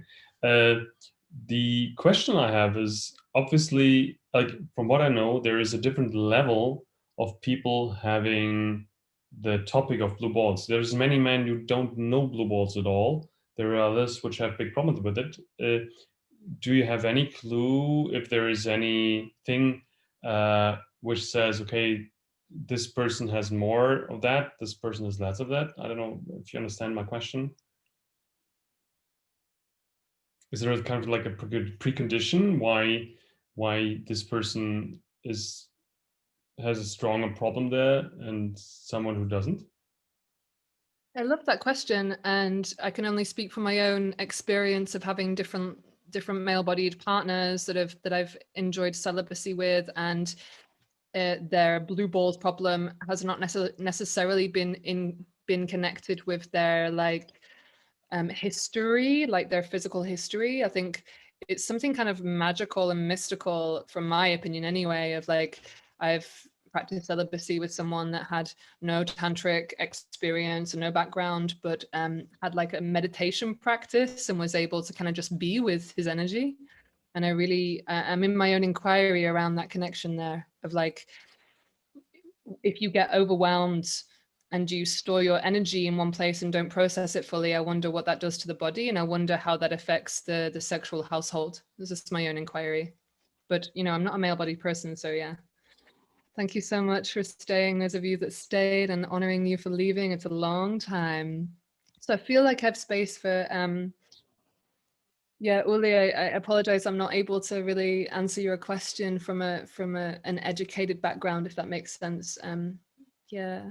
The question I have is obviously, like from what I know, there is a different level of people having the topic of blue balls. There's many men who don't know blue balls at all. There are others which have big problems with it. Do you have any clue if there is anything which says, okay, this person has more of that, this person has less of that? I don't know if you understand my question. Is there a kind of like a precondition why this person has a stronger problem there and someone who doesn't? I love that question, and I can only speak from my own experience of having different male-bodied partners that I've enjoyed celibacy with, and their blue balls problem has not necessarily been connected with their like history, like their physical history. I think it's something kind of magical and mystical, from my opinion anyway, of like I've practiced celibacy with someone that had no tantric experience and no background, but had like a meditation practice and was able to kind of just be with his energy. And I really, I'm in my own inquiry around that connection there of like, if you get overwhelmed and you store your energy in one place and don't process it fully, I wonder what that does to the body, and I wonder how that affects the sexual household. This is my own inquiry, but I'm not a male-bodied person, so yeah. Thank you so much for staying, those of you that stayed, and honoring you for leaving. It's a long time. So I feel like I have space for, yeah, Uli, I apologize. I'm not able to really answer your question from an educated background, if that makes sense. Yeah.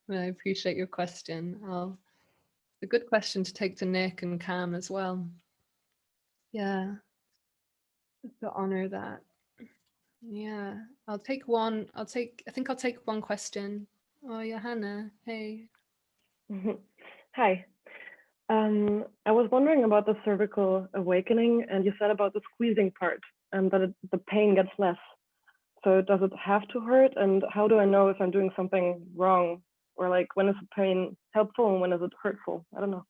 I appreciate your question. It's a good question to take to Nick and Cam as well. Yeah, to honor that. Yeah, I think I'll take one question. Oh, Johanna, hey. Hi. I was wondering about the cervical awakening, and you said about the squeezing part and that the pain gets less. So does it have to hurt? And how do I know if I'm doing something wrong? Or like, when is the pain helpful and when is it hurtful? I don't know.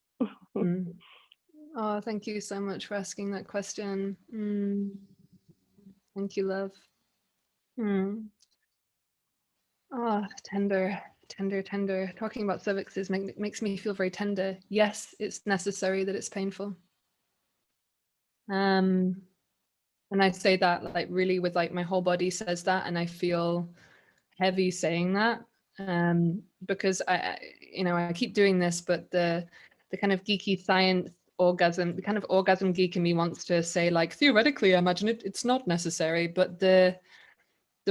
Oh, thank you so much for asking that question. Thank you, love. Oh, tender. Talking about cervixes makes me feel very tender. Yes, it's necessary that it's painful. And I say that like really with like my whole body says that, and I feel heavy saying that, because I keep doing this, but the kind of geeky science orgasm, the kind of orgasm geek in me wants to say like, theoretically, I imagine it's not necessary, but the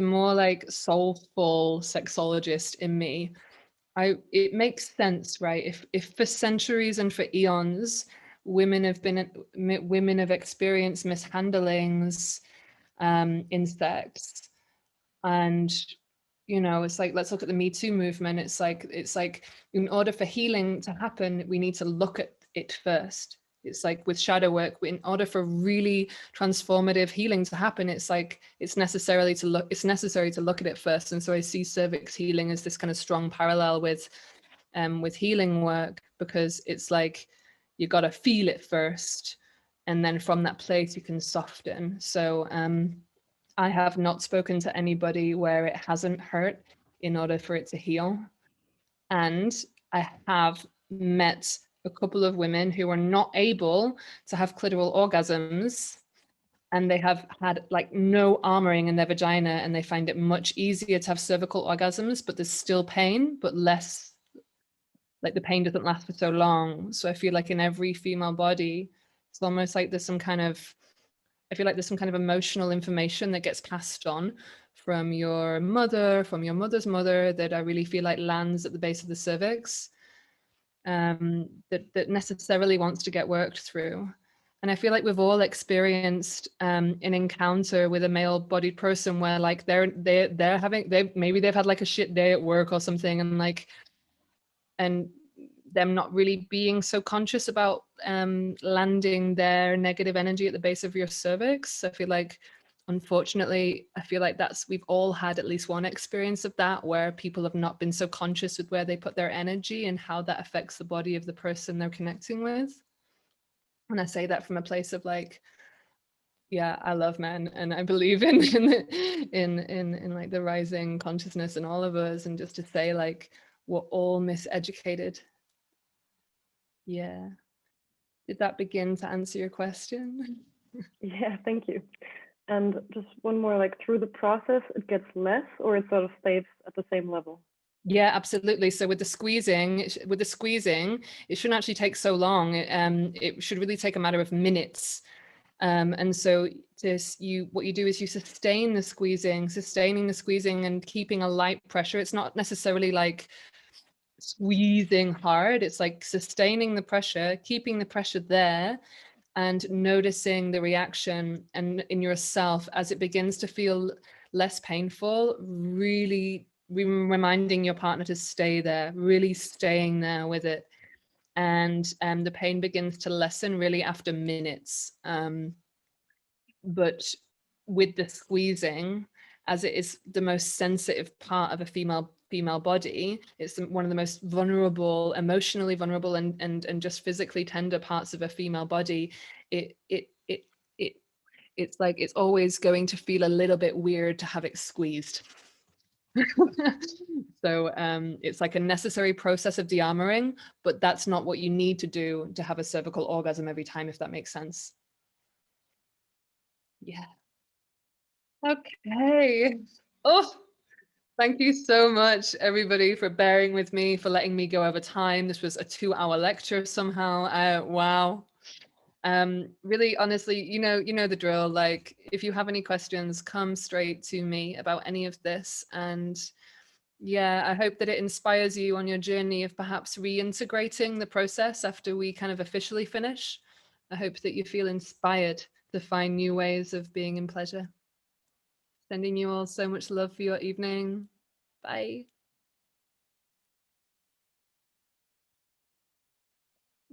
more like soulful sexologist in me, it makes sense, right? If for centuries and for eons women have experienced mishandlings in sex, and it's like, let's look at the Me Too movement. It's like in order for healing to happen, we need to look at it first. It's like with shadow work, in order for really transformative healing to happen, it's like it's necessary to look at it first. And so I see cervix healing as this kind of strong parallel with healing work, because it's like you got to feel it first, and then from that place you can soften. So I have not spoken to anybody where it hasn't hurt in order for it to heal. And I have met a couple of women who are not able to have clitoral orgasms, and they have had like no armoring in their vagina, and they find it much easier to have cervical orgasms, but there's still pain, but less, like the pain doesn't last for so long. So I feel like in every female body, it's almost like I feel like there's some kind of emotional information that gets passed on from your mother, from your mother's mother, that I really feel like lands at the base of the cervix, that necessarily wants to get worked through. And I feel like we've all experienced an encounter with a male-bodied person where like maybe they've had like a shit day at work or something, and them not really being so conscious about landing their negative energy at the base of your cervix. I feel like, unfortunately, we've all had at least one experience of that, where people have not been so conscious with where they put their energy and how that affects the body of the person they're connecting with. And I say that from a place of like, yeah, I love men, and I believe in like the rising consciousness in all of us, and just to say like, we're all miseducated. Yeah. Did that begin to answer your question? Yeah, thank you. And just one more, like through the process, it gets less, or it sort of stays at the same level? Yeah, absolutely. So with the squeezing, it shouldn't actually take so long. It should really take a matter of minutes. And so what you do is you sustaining the squeezing and keeping a light pressure. It's not necessarily like squeezing hard. It's like sustaining the pressure, keeping the pressure there, and noticing the reaction and in yourself as it begins to feel less painful, really reminding your partner to stay there, really staying there with it. And the pain begins to lessen really after minutes. But with the squeezing, as it is the most sensitive part of a female body, it's one of the most vulnerable, emotionally vulnerable, and just physically tender parts of a female body. It's like it's always going to feel a little bit weird to have it squeezed. So it's like a necessary process of de-armoring, but that's not what you need to do to have a cervical orgasm every time, if that makes sense. Yeah. Okay. Oh, thank you so much, everybody, for bearing with me, for letting me go over time. This was a 2-hour lecture somehow. Wow. Really, honestly, you know the drill. Like, if you have any questions, come straight to me about any of this. And yeah, I hope that it inspires you on your journey of perhaps reintegrating the process after we kind of officially finish. I hope that you feel inspired to find new ways of being in pleasure. Sending you all so much love for your evening. Bye.